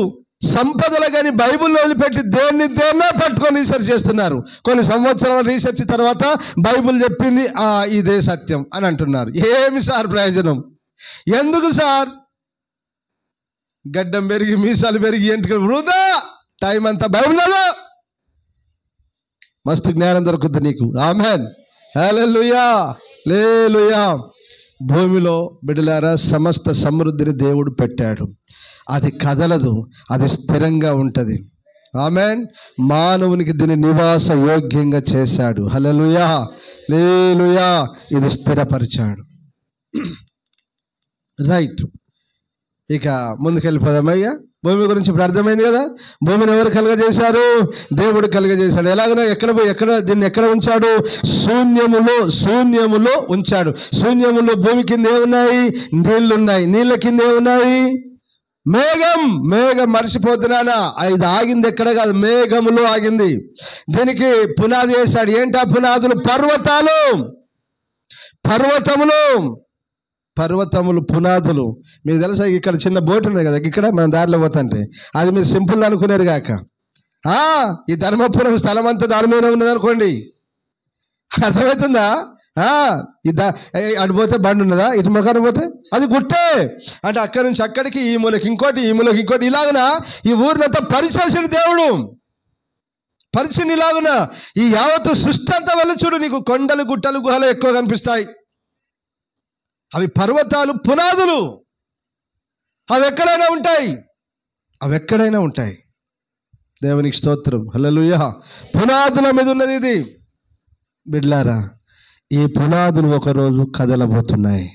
సంపదలు కానీ బైబిల్లో వదిలిపెట్టి దేన్నో పట్టుకొని రీసెర్చ్ చేస్తున్నారు. కొన్ని సంవత్సరాల రీసెర్చ్ తర్వాత బైబిల్ చెప్పింది ఇదే సత్యం అని అంటున్నారు. ఏమి సార్ ప్రయోజనం? ఎందుకు సార్? గడ్డం పెరిగి మీసాలు పెరిగి ఎంటుకలు వృధా, టైం అంతా బైబిల్ చదువు, మస్తు జ్ఞానం దొరుకుతుంది నీకు. ఆమెన్, హల్లెలూయా, హల్లెలూయా. భూమిలో బిడ్డలారా సమస్త సమృద్ధిని దేవుడు పెట్టాడు. అది కదలదు, అది స్థిరంగా ఉంటుంది. ఆమెన్. మానవునికి దీన్ని నివాస యోగ్యంగా చేశాడు. హల్లెలూయా, హల్లెలూయా. ఇది స్థిరపరిచాడు. రైట్, ఇక ముందుకెళ్ళిపోదామయ్యా. భూమి గురించి ఇప్పుడు అర్థమైంది కదా. భూమిని ఎవరు కలుగజేశారు? దేవుడు కలుగజేశాడు. ఎలాగనో ఎక్కడ దీన్ని ఎక్కడ ఉంచాడు? శూన్యములో ఉంచాడు. శూన్యములో భూమి కింద ఏమున్నాయి? నీళ్లున్నాయి. నీళ్ళ కింద ఏమున్నాయి? మేఘం మర్చిపోతున్నానా? ఇది ఆగింది ఎక్కడ కాదు, మేఘములో ఆగింది. దీనికి పునాది వేశాడు. ఏంటా పునాదులు? పర్వతములు పునాదులు. మీకు తెలుసా, ఇక్కడ చిన్న బోట్ ఉంది కదా, ఇక్కడ మనం దారిలో పోతుంటే అది మీరు సింపుల్ అనుకునేరు కాక, ఈ ధర్మపురం స్థలం అంతా దాని మీద ఉన్నది అనుకోండి. అర్థమవుతుందా? అటు పోతే బండి ఉన్నదా, ఇటు మొఖాన్ని పోతే అది గుట్టే. అంటే అక్కడి నుంచి అక్కడికి, ఈ మూలకి ఇంకోటి, ఈ మూలకి ఇంకోటి, ఇలాగున ఈ ఊరినంతా పరిచేసాడు దేవుడు. పరిచింది ఇలాగున ఈ యావత్తు సృష్టి అంతా వెళ్ళి చూడు, నీకు కొండలు గుట్టలు గుహలు ఎక్కువ కనిపిస్తాయి. అవి పర్వతాలు, పునాదులు. అవి ఎక్కడైనా ఉంటాయి. దేవునికి స్తోత్రం, హల్లెలూయా. పునాదుల మీద ఉన్నది ఇది. బిడ్లారా, ఈ పునాదులు ఒకరోజు కదలబోతున్నాయి.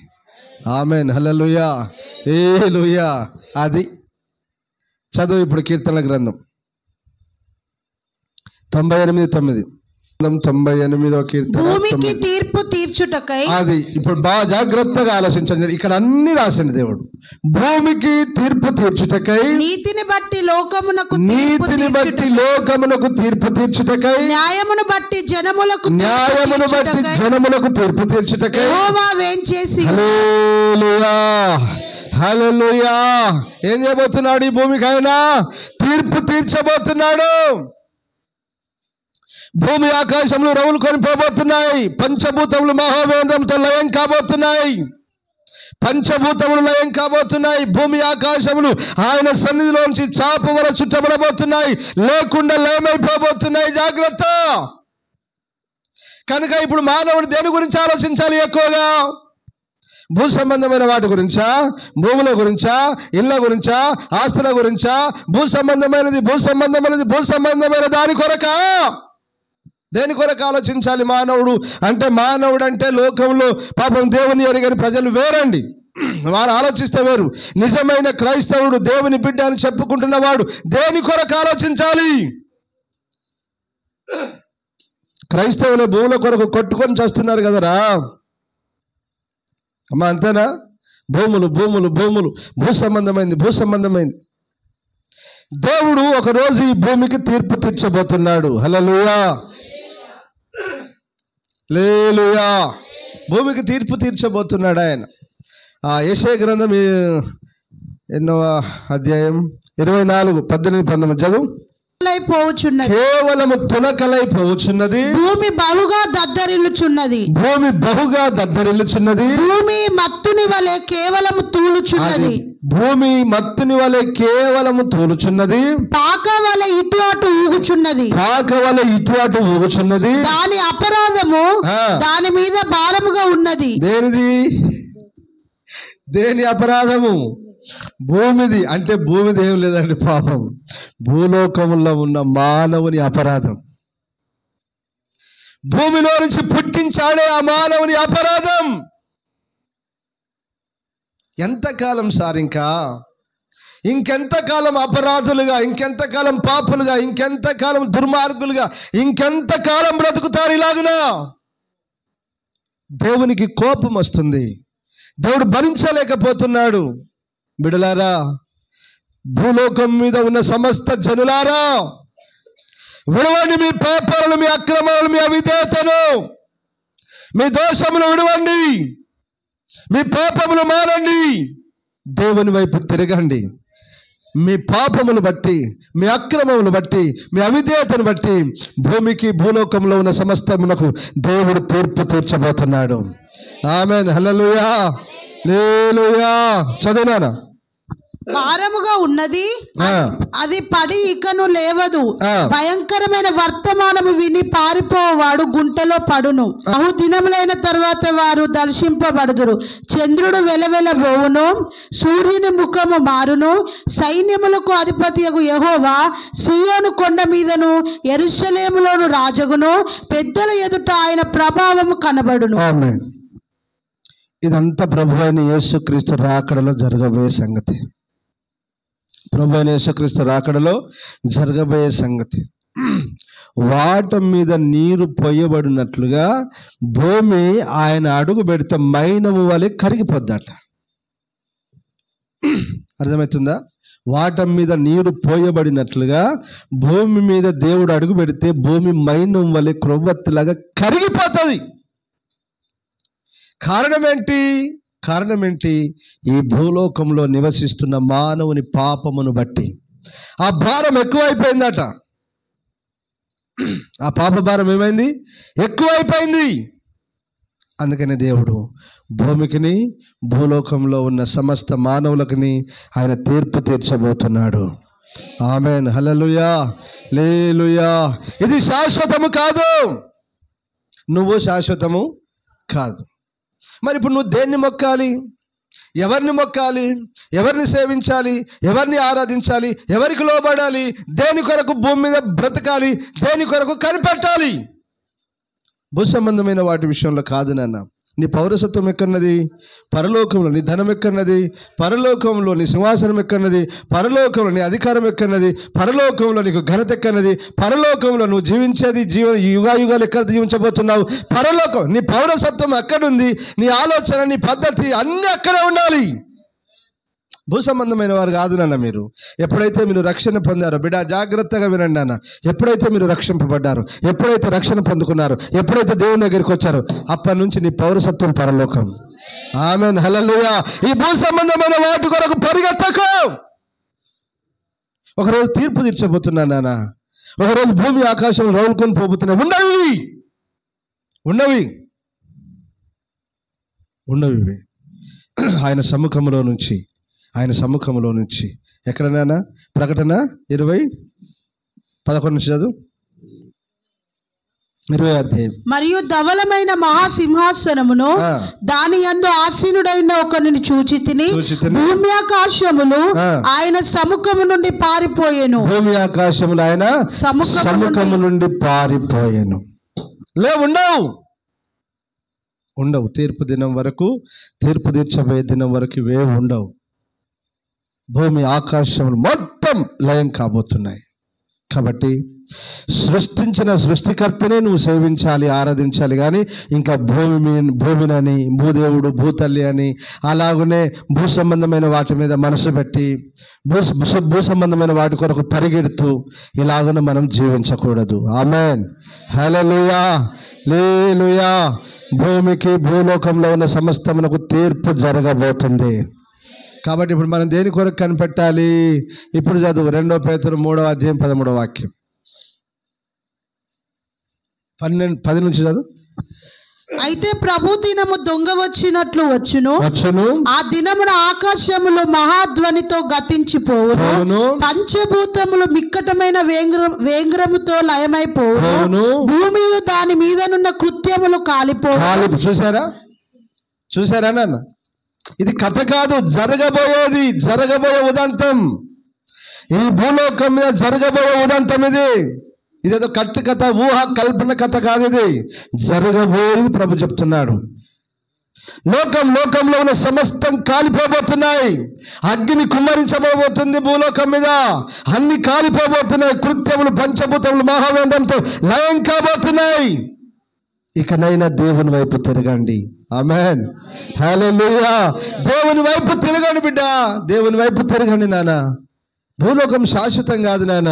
ఆమెన్, హల్లెలూయా, హల్లెలూయా. అది చదువు ఇప్పుడు కీర్తనల గ్రంథం 98:9. 98వ కీర్తన. భూమికి తీర్పు తీర్చుటకై. అది ఇప్పుడు బాగా జాగ్రత్తగా ఆలోచించండి. ఇక్కడ అన్ని రాసింది దేవుడు. భూమికి తీర్పు తీర్చుటకై, నీతిని బట్టి లోకమునకు తీర్పు తీర్చుటకై, న్యాయమును బట్టి జనములకు తీర్పు తీర్చుటకై యెహోవా వేంచేసి. హల్లెలూయా, హల్లెలూయా. ఏం చేయబోతున్నాడు? ఈ భూమికి ఆయన తీర్పు తీర్చబోతున్నాడు. భూమి ఆకాశములు రవులు కొనిపోబోతున్నాయి. పంచభూతములు మహావేంద్రంతో లయం కాబోతున్నాయి. భూమి ఆకాశములు ఆయన సన్నిధిలోంచి చాప వల చుట్టబడబోతున్నాయి. లేకుండా లయమైపోబోతున్నాయి. జాగ్రత్త. కనుక ఇప్పుడు మానవుడు దేని గురించి ఆలోచించాలి ఎక్కువగా? భూ సంబంధమైన వాటి గురించా? భూముల గురించా? ఇళ్ళ గురించా? ఆస్తుల గురించా? భూ సంబంధమైన దాని కొరకా? దేని కొరకు ఆలోచించాలి మానవుడు? మానవుడు అంటే లోకంలో పాపం దేవుని ఎరుగని ప్రజలు వేరండి. వారు ఆలోచిస్తే వేరు. నిజమైన క్రైస్తవుడు, దేవుని బిడ్డ అని చెప్పుకుంటున్నవాడు దేని కొరకు ఆలోచించాలి? క్రైస్తవులు భూముల కొరకు కొట్టుకొని చేస్తున్నారు కదరా అమ్మా, అంతేనా? భూములు భూ సంబంధమైంది. దేవుడు ఒకరోజు ఈ భూమికి తీర్పు తీర్చబోతున్నాడు. హల్లెలూయా, హల్లెలూయా. భూమికి తీర్పు తీర్చబోతున్నాడు ఆయన. యెషయా గ్రంథం 8వ అధ్యాయం 24:18-19 చదువు. కేవలము తునకలైపోవచ్చున్నది. భూమి బహుగా దద్దరిల్లుచున్నది. భూమి మత్తుని వలె కేవలము తూలుచున్నది. పాక వలె ఇటు అటు ఊగుచున్నది. దాని అపరాధము దాని మీద భారముగా ఉన్నది. దేని అపరాధము? భూమిది. అంటే భూమిది ఏం లేదండి, పాపం భూలోకములో ఉన్న మానవుని అపరాధం. భూమిలో నుంచి పుట్టించాడే ఆ మానవుని అపరాధం. ఎంతకాలం సార్? ఇంకెంతకాలం అపరాధులుగా, ఇంకెంతకాలం పాపులుగా, ఇంకెంతకాలం దుర్మార్గులుగా, ఇంకెంతకాలం బ్రతుకుతారు ఇలాగునా? దేవునికి కోపం వస్తుంది. దేవుడు భరించలేకపోతున్నాడు. బిడలారా, భూలోకం మీద ఉన్న సమస్త జనులారా, విడవండి మీ పాపాలను, మీ అక్రమాలను, మీ అవిధేయతను, మీ దోషములు విడవండి, మీ పాపములు మానండి. దేవుని వైపు తిరగండి. మీ పాపములు బట్టి, మీ అక్రమములు బట్టి, మీ అవిధేయతను బట్టి భూమికి భూలోకంలో ఉన్న సమస్తమునకు దేవుడు తీర్పు తీర్చబోతున్నాడు. ఆమేన్. హల్లెలూయా, హల్లెలూయా. చదువునానా. భారముగా ఉన్నది, అది పడి ఇకను లేవదు. భయంకరమైన వర్తమానము విని పారిపోవాడు గుంటలో పడును. బహుదినములైన తర్వాత వారు దర్శింపబడుదురు. చంద్రుడు వెలవెలబోవును, సూర్యుని ముఖము మారును. సైన్యములకు అధిపతియగు యెహోవా సీయోను కొండ మీదను యెరూషలేములోను రాజగును. పెద్దల ఎదుట ఆయన ప్రభావము కనబడును. ఆమేన్. ఇదంతా ప్రభు అయిన యేసుక్రీస్తు రాకడలో జరగబోయే సంగతి. ప్రభు అయిన యేసుక్రీస్తు రాకడలో జరగబోయే సంగతి. వాటి మీద నీరు పొయ్యబడినట్లుగా భూమి ఆయన అడుగు పెడితే మైనము వలె కరిగిపోద్దట. అర్థమవుతుందా? వాటి మీద నీరు పోయబడినట్లుగా భూమి మీద దేవుడు అడుగు పెడితే భూమి మైనం వలె క్రొవ్వొత్తిలాగా కరిగిపోతుంది. కారణం ఏంటి? ఈ భూలోకంలో నివసిస్తున్న మానవుని పాపమును బట్టి ఆ భారం ఎక్కువైపోయిందట. ఆ పాప భారం ఏమైంది? ఎక్కువైపోయింది. అందుకని దేవుడు భూమికిని భూలోకంలో ఉన్న సమస్త మానవులకిని ఆయన తీర్పు తీర్చబోతున్నాడు. ఆమేన్. హల్లెలూయా, హల్లెలూయా. ఇది శాశ్వతము కాదు, నువ్వు శాశ్వతము కాదు. మరి ఇప్పుడు నువ్వు దేన్ని మొక్కాలి? ఎవరిని మొక్కాలి? ఎవరిని సేవించాలి? ఎవరిని ఆరాధించాలి? ఎవరికి లోబడాలి? దేని కొరకు భూమి మీద బ్రతకాలి? దేని కొరకు కనిపెట్టాలి? భూ సంబంధమైన వాటి విషయంలో కాదు నాన్న. నీ పౌరసత్వం ఎక్కడున్నది? పరలోకంలో. నీ ధనం ఎక్కడున్నది? పరలోకంలో. నీ సింహాసనం ఎక్కడున్నది? పరలోకంలో. నీ అధికారం ఎక్కడున్నది? పరలోకంలో. నీకు ఘనత ఎక్కడున్నది? పరలోకంలో. నువ్వు జీవించేది యుగాయుగాలు ఎక్కడ జీవించబోతున్నావు? పరలోకం. నీ పౌరసత్వం అక్కడుంది. నీ ఆలోచన, నీ పద్ధతి అన్నీ అక్కడే ఉండాలి. భూ సంబంధమైన వారు కాదు నాన్న. మీరు ఎప్పుడైతే మీరు రక్షణ పొందారో, బిడ్డ జాగ్రత్తగా వినండి నాన్న. ఎప్పుడైతే మీరు రక్షింపబడ్డారో, ఎప్పుడైతే రక్షణ పొందుకున్నారో, ఎప్పుడైతే దేవుని దగ్గరికి వచ్చారో, అప్పటి నుంచి నీ పౌరసత్వం పరలోకం. ఆమేన్. హల్లెలూయా. ఈ భూ సంబంధమైన వాటి కొరకు పరిగెత్తకు. ఒకరోజు తీర్పు తీర్చబోతున్నా నాన్న. ఒకరోజు భూమి ఆకాశం రౌలుకొని పోబోతున్నాయి. ఉండవి ఆయన సముఖంలో నుంచి ఎక్కడైనా ప్రకటన 20:11 చదువు. 20వ అధ్యాయం. మరియు ధవలమైన మహాసింహాసనమును దాని యందు ఆసీనుడైన ఒకరిని చూచితిని. భూమి ఆకాశములు ఆయన సముఖము నుండి పారిపోయెను. భూమి ఆకాశములు ఆయన సముఖము నుండి పారిపోయెను. ఉండవు. తీర్పు తీర్చబోయే దినం వరకు ఇవే ఉండవు. భూమి ఆకాశములు మొత్తం లయం కాబోతున్నాయి. కాబట్టి సృష్టించిన సృష్టికర్తనే నువ్వు సేవించాలి, ఆరాధించాలి. కానీ ఇంకా భూమినని, భూదేవుడు, భూతల్లి అని, అలాగనే భూ సంబంధమైన వాటి మీద మనసు పెట్టి భూ సంబంధమైన వాటి కొరకు పరిగెడుతూ ఇలాగనే మనం జీవించకూడదు. ఆమేన్. హల్లెలూయా, హల్లెలూయా. భూమికి భూలోకంలో ఉన్న సమస్తమునకు తీర్పు జరగబోతుంది. కాబట్టి ఇప్పుడు మనం దేని కొరకు కనిపెట్టాలి? ఇప్పుడు చదువు 2 పేతురు 3వ అధ్యాయం 13వ వాక్యం. 10 నుంచి చదువు. అయితే ప్రభు దినము దొంగ వచ్చినట్లు వచ్చును. ఆ దినమున ఆకాశములు మహాధ్వనితో గతించిపోవును. పంచభూతములు మిక్కటమైన వేంగ్రముతో లయమైపోవును. భూమి దాని మీదనున్న కృత్యములు కాలిపోవు. చూసారా నాన్న? ఇది కథ కాదు, జరగబోయే ఉదంతం. ఈ భూలోకం మీద జరగబోయే ఉదంతం ఇది. ఇదేదో కట్టు కథ, ఊహ కల్పన కథ కాదు. ఇది జరగబోయేది ప్రభు చెప్తున్నాడు. లోకంలో ఉన్న సమస్తం కాలిపోబోతున్నాయి. అగ్ని కుమ్మరించబోతుంది భూలోకం మీద. అన్ని కాలిపోబోతున్నాయి. కృత్యములు, పంచభూతములు మహావేంద్రంతో లయం కాబోతున్నాయి. ఇకనైనా దేవుని వైపు తిరగండి. ఆమేన్. హల్లెలూయా. దేవుని వైపు తిరగండి బిడ్డ, దేవుని వైపు తిరగండి నాన్న. భూలోకం శాశ్వతం కాదు నాన్న.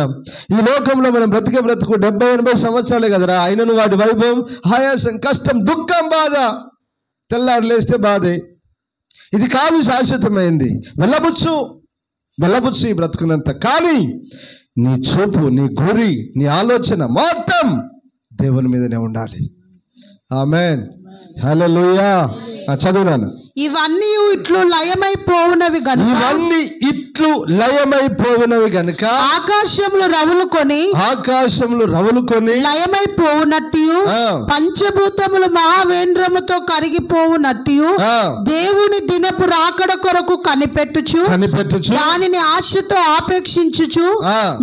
ఈ లోకంలో మనం బ్రతుకు 70-80 సంవత్సరాలే కదరా. అయినను వాటి వైభవం, ఆయాసం, కష్టం, దుఃఖం, బాధ. తెల్లారు లేస్తే బాధే. ఇది కాదు శాశ్వతమైంది. వెళ్ళబుచ్చు ఈ బ్రతుకునంత. కానీ నీ చూపు, నీ గురి, నీ ఆలోచన మొత్తం దేవుని మీదనే ఉండాలి. ఆమేన్, హల్లెలూయా. చదువునాను. ఇవన్నీ ఇట్లు లయమైపోవునవి గనుక ఆకాశములు రవులుకొని లయమైపోవునట్టు పంచభూతములు మహావేంద్రముతో కరిగిపోవునట్టు దేవుని దినపు రాకడ కొరకు కనిపెట్టుచు దానిని ఆశతో ఆపేక్షించుచు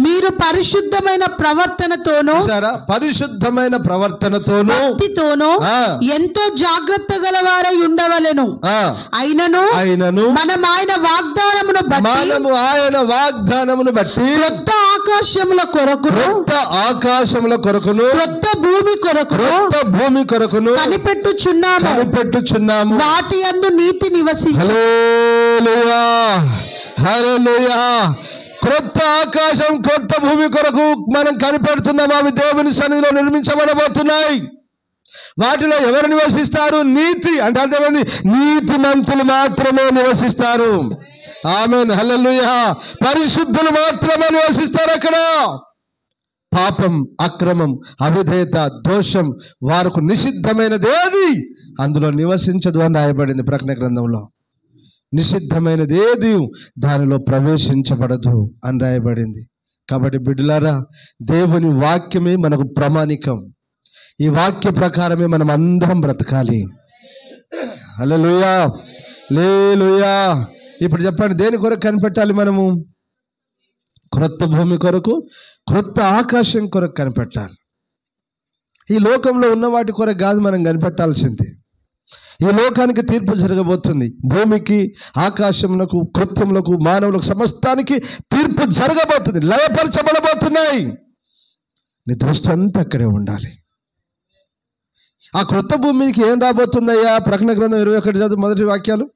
మీరు పరిశుద్ధమైన ప్రవర్తనతోనూ భక్తితోనూ ఎంతో జాగ్రత్త గలవారై ఉండవలెను. అయినను మనము ఆయన వాగ్దానమును బట్టి క్రొత్త ఆకాశముల కొరకును క్రొత్త భూమి కొరకును కనిపెట్టుచున్నాము. వాటి యందు నీతి నివసించు. హల్లెలూయా, హల్లెలూయా. క్రొత్త ఆకాశం, క్రొత్త భూమి కొరకు మనం కనిపెడుతున్నాము. అవి దేవుని సన్నిధిలో నిర్మించబడబోతున్నాయి. వాటిలో ఎవరు నివసిస్తారు? నీతి అంటే అర్థమైంది, నీతిమంతులు మాత్రమే నివసిస్తారు. ఆమేన్, హల్లెలూయా. పరిశుద్ధులు మాత్రమే నివసిస్తారు అక్కడ. పాపం, అక్రమం, అవిధేయత, దోషం వారికి నిషిద్ధమైనది ఏది అందులో నివసించదు అని రాయబడింది ప్రకటన గ్రంథంలో. నిషిద్ధమైనది ఏది దానిలో ప్రవేశించబడదు అని రాయబడింది. కాబట్టి బిడ్డలారా, దేవుని వాక్యమే మనకు ప్రామాణికం. ఈ వాక్య ప్రకారమే మనం అందరం బ్రతకాలి. హల్లెలూయా, హల్లెలూయా. ఇప్పుడు చెప్పండి, దేని కొరకు కనిపెట్టాలి మనము? క్రొత్త భూమి కొరకు, క్రొత్త ఆకాశం కొరకు కనిపెట్టాలి. ఈ లోకంలో ఉన్న వాటి కొరకు కాదు మనం కనిపెట్టాల్సింది. ఈ లోకానికి తీర్పు జరగబోతుంది. భూమికి, ఆకాశములకు, కృత్యములకు, మానవులకు, సమస్తానికి తీర్పు జరగబోతుంది. లయపరచబడబోతున్నాయి. నీ దృష్టి అంతా అక్కడే ఉండాలి. ఆ క్రొత్త భూమికి ఏం రాబోతుందయ్యా? ప్రకటన గ్రంథం 21 చదువు మొదటి వాక్యాలు.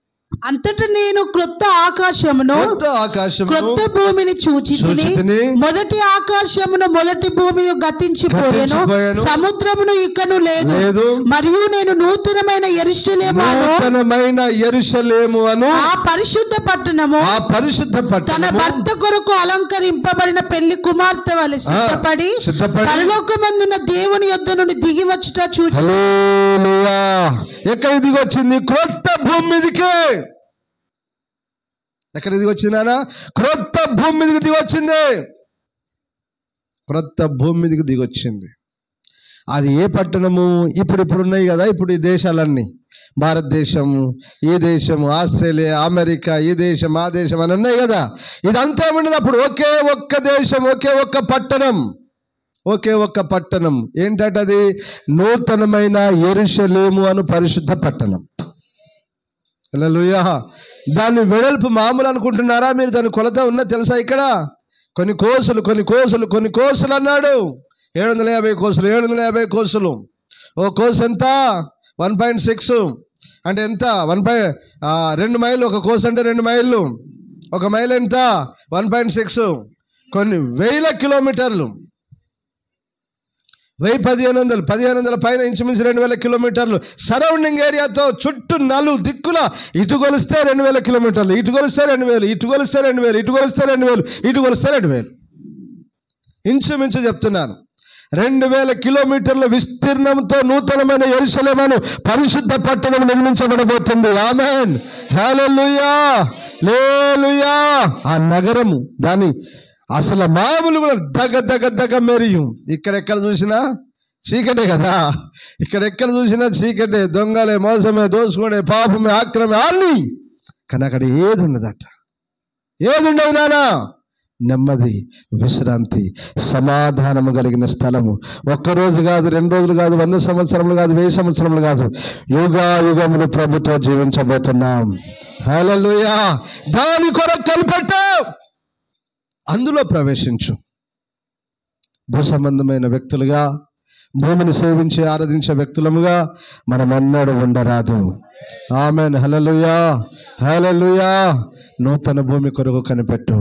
అంతటా నేను క్రొత్త ఆకాశమును క్రొత్త భూమిని చూచితిని. మొదటి ఆకాశమును మొదటి భూమి గతించిపోయెను, సముద్రమును ఇకను లేదు. మరియు నేను నూతనమైన యెరూషలేము అను ఆ పరిశుద్ధ పట్టణము తన భర్త కొరకు అలంకరింపబడిన పెళ్లి కుమార్తె వలె సిద్ధపడి పరలోకమందున్న దేవుని యొద్ద నుండి దిగి వచ్చుట చూచి. హల్లెలూయా. ఎక్కడ దిగి వచ్చింది? క్రొత్త భూమి మీదకే. ఎక్కడ దిగి వచ్చిందా? క్రొత్త భూమి మీదకి దిగి వచ్చింది. క్రొత్త భూమి మీదకి దిగి వచ్చింది. అది ఏ పట్టణము? ఇప్పుడు ఉన్నాయి కదా, ఇప్పుడు ఈ దేశాలన్నీ, భారతదేశం, ఈ దేశం, ఆస్ట్రేలియా, అమెరికా, ఈ దేశం, ఆ దేశం అని ఉన్నాయి కదా. ఇదంతా ఉండదు అప్పుడు. ఒకే ఒక్క దేశం, ఒకే ఒక్క పట్టణం, ఒకే ఒక్క పట్టణం. ఏంటది? నూతనమైన యెరూషలేము అను పరిశుద్ధ పట్టణం. హల్లెలూయా. దాని వెడల్పు మామూలు అనుకుంటున్నారా మీరు? దాని కొలత ఉన్నది తెలుసా? ఇక్కడ కొన్ని కోసులు అన్నాడు. 750 కోసులు, 750 కోసులు. ఓ కోసు ఎంత? 1.6 అంటే ఎంత? 2 మైళ్ళు. ఒక కోసు అంటే 2 మైళ్ళు. ఒక మైలు ఎంత? 1.6. కొన్ని వేల కిలోమీటర్లు. 1500 పైన ఇంచుమించు 2000 కిలోమీటర్లు సరౌండింగ్ ఏరియాతో చుట్టూ 4 దిక్కుల. ఇటు కొలిస్తే 2000 కిలోమీటర్లు, ఇటు కొలిస్తే 2000, ఇటు కొలిస్తే 2000, ఇటు కొలిస్తే 2000, ఇటు కొలిస్తే 2000. ఇంచుమించు చెప్తున్నాను. 2000 కిలోమీటర్ల విస్తీర్ణంతో నూతనమైన యెరూషలేము పరిశుద్ధ పట్టణం నిర్మించబడబోతుంది. ఆమేన్, హల్లెలూయా, హల్లెలూయా. ఆ నగరము దాని అసలు మామూలు కూడా దగ్గ మెరియు. ఇక్కడెక్కడ చూసినా చీకటే కదా. ఇక్కడెక్కడ చూసినా చీకటే, దొంగలే, మోసమే, దోసుకునే, పాపమే, ఆక్రమే అన్నీ. కానీ అక్కడ ఏది ఉండదట. ఏది ఉండదు నానా? నెమ్మది, విశ్రాంతి, సమాధానము కలిగిన స్థలము. ఒక్కరోజు కాదు, 2 రోజులు కాదు, 100 సంవత్సరములు కాదు, 1000 సంవత్సరములు కాదు, యుగాయుగములు ప్రభుతో జీవించబోతున్నాం. హల్లెలూయా. దాని కొరకు కనిపెట్టు, అందులో ప్రవేశించు. భూ సంబంధమైన వ్యక్తులుగా, భూమిని సేవించి ఆరాధించే వ్యక్తులముగా మనం అన్నాడు ఉండరాదు. ఆమేన్, హల్లెలూయా, హల్లెలూయా. నూతన భూమి కొరకు కనిపెట్టు.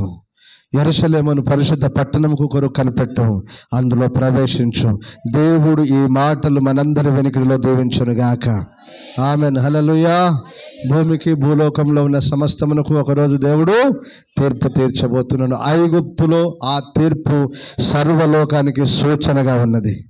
యెరూషలేమును పరిశుద్ధ పట్టణముకు కొరకు కనిపెట్టము, అందులో ప్రవేశించు. దేవుడు ఈ మాటలు మనందరి వెనుకడిలో దీవించునుగాక. ఆమెన్. హల్లెలూయా. భూమికి భూలోకంలో ఉన్న సమస్తమునకు ఒకరోజు దేవుడు తీర్పు తీర్చబోతున్నాడు. ఐగుప్తులో ఆ తీర్పు సర్వలోకానికి సూచనగా ఉన్నది.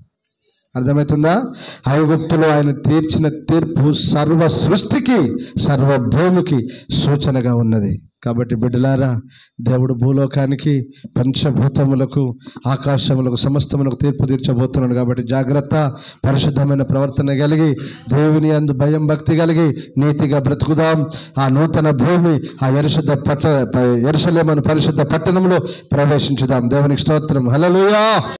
అర్థమవుతుందా? ఐగుప్తులో ఆయన తీర్చిన తీర్పు సర్వ సృష్టికి, సర్వ భూమికి సూచనగా ఉన్నది. కాబట్టి బిడ్డలారా, దేవుడు భూలోకానికి, పంచభూతములకు, ఆకాశములకు, సమస్తములకు తీర్పు తీర్చబోతున్నాడు. కాబట్టి జాగ్రత్త. పరిశుద్ధమైన ప్రవర్తన కలిగి, దేవుని యందు భయం భక్తి కలిగి నీతిగా బ్రతుకుదాం. ఆ నూతన భూమి, ఆ యెరూషలేము పరిశుద్ధ పట్టణంలో ప్రవేశించుదాం. దేవునికి స్తోత్రం. హల్లెలూయా.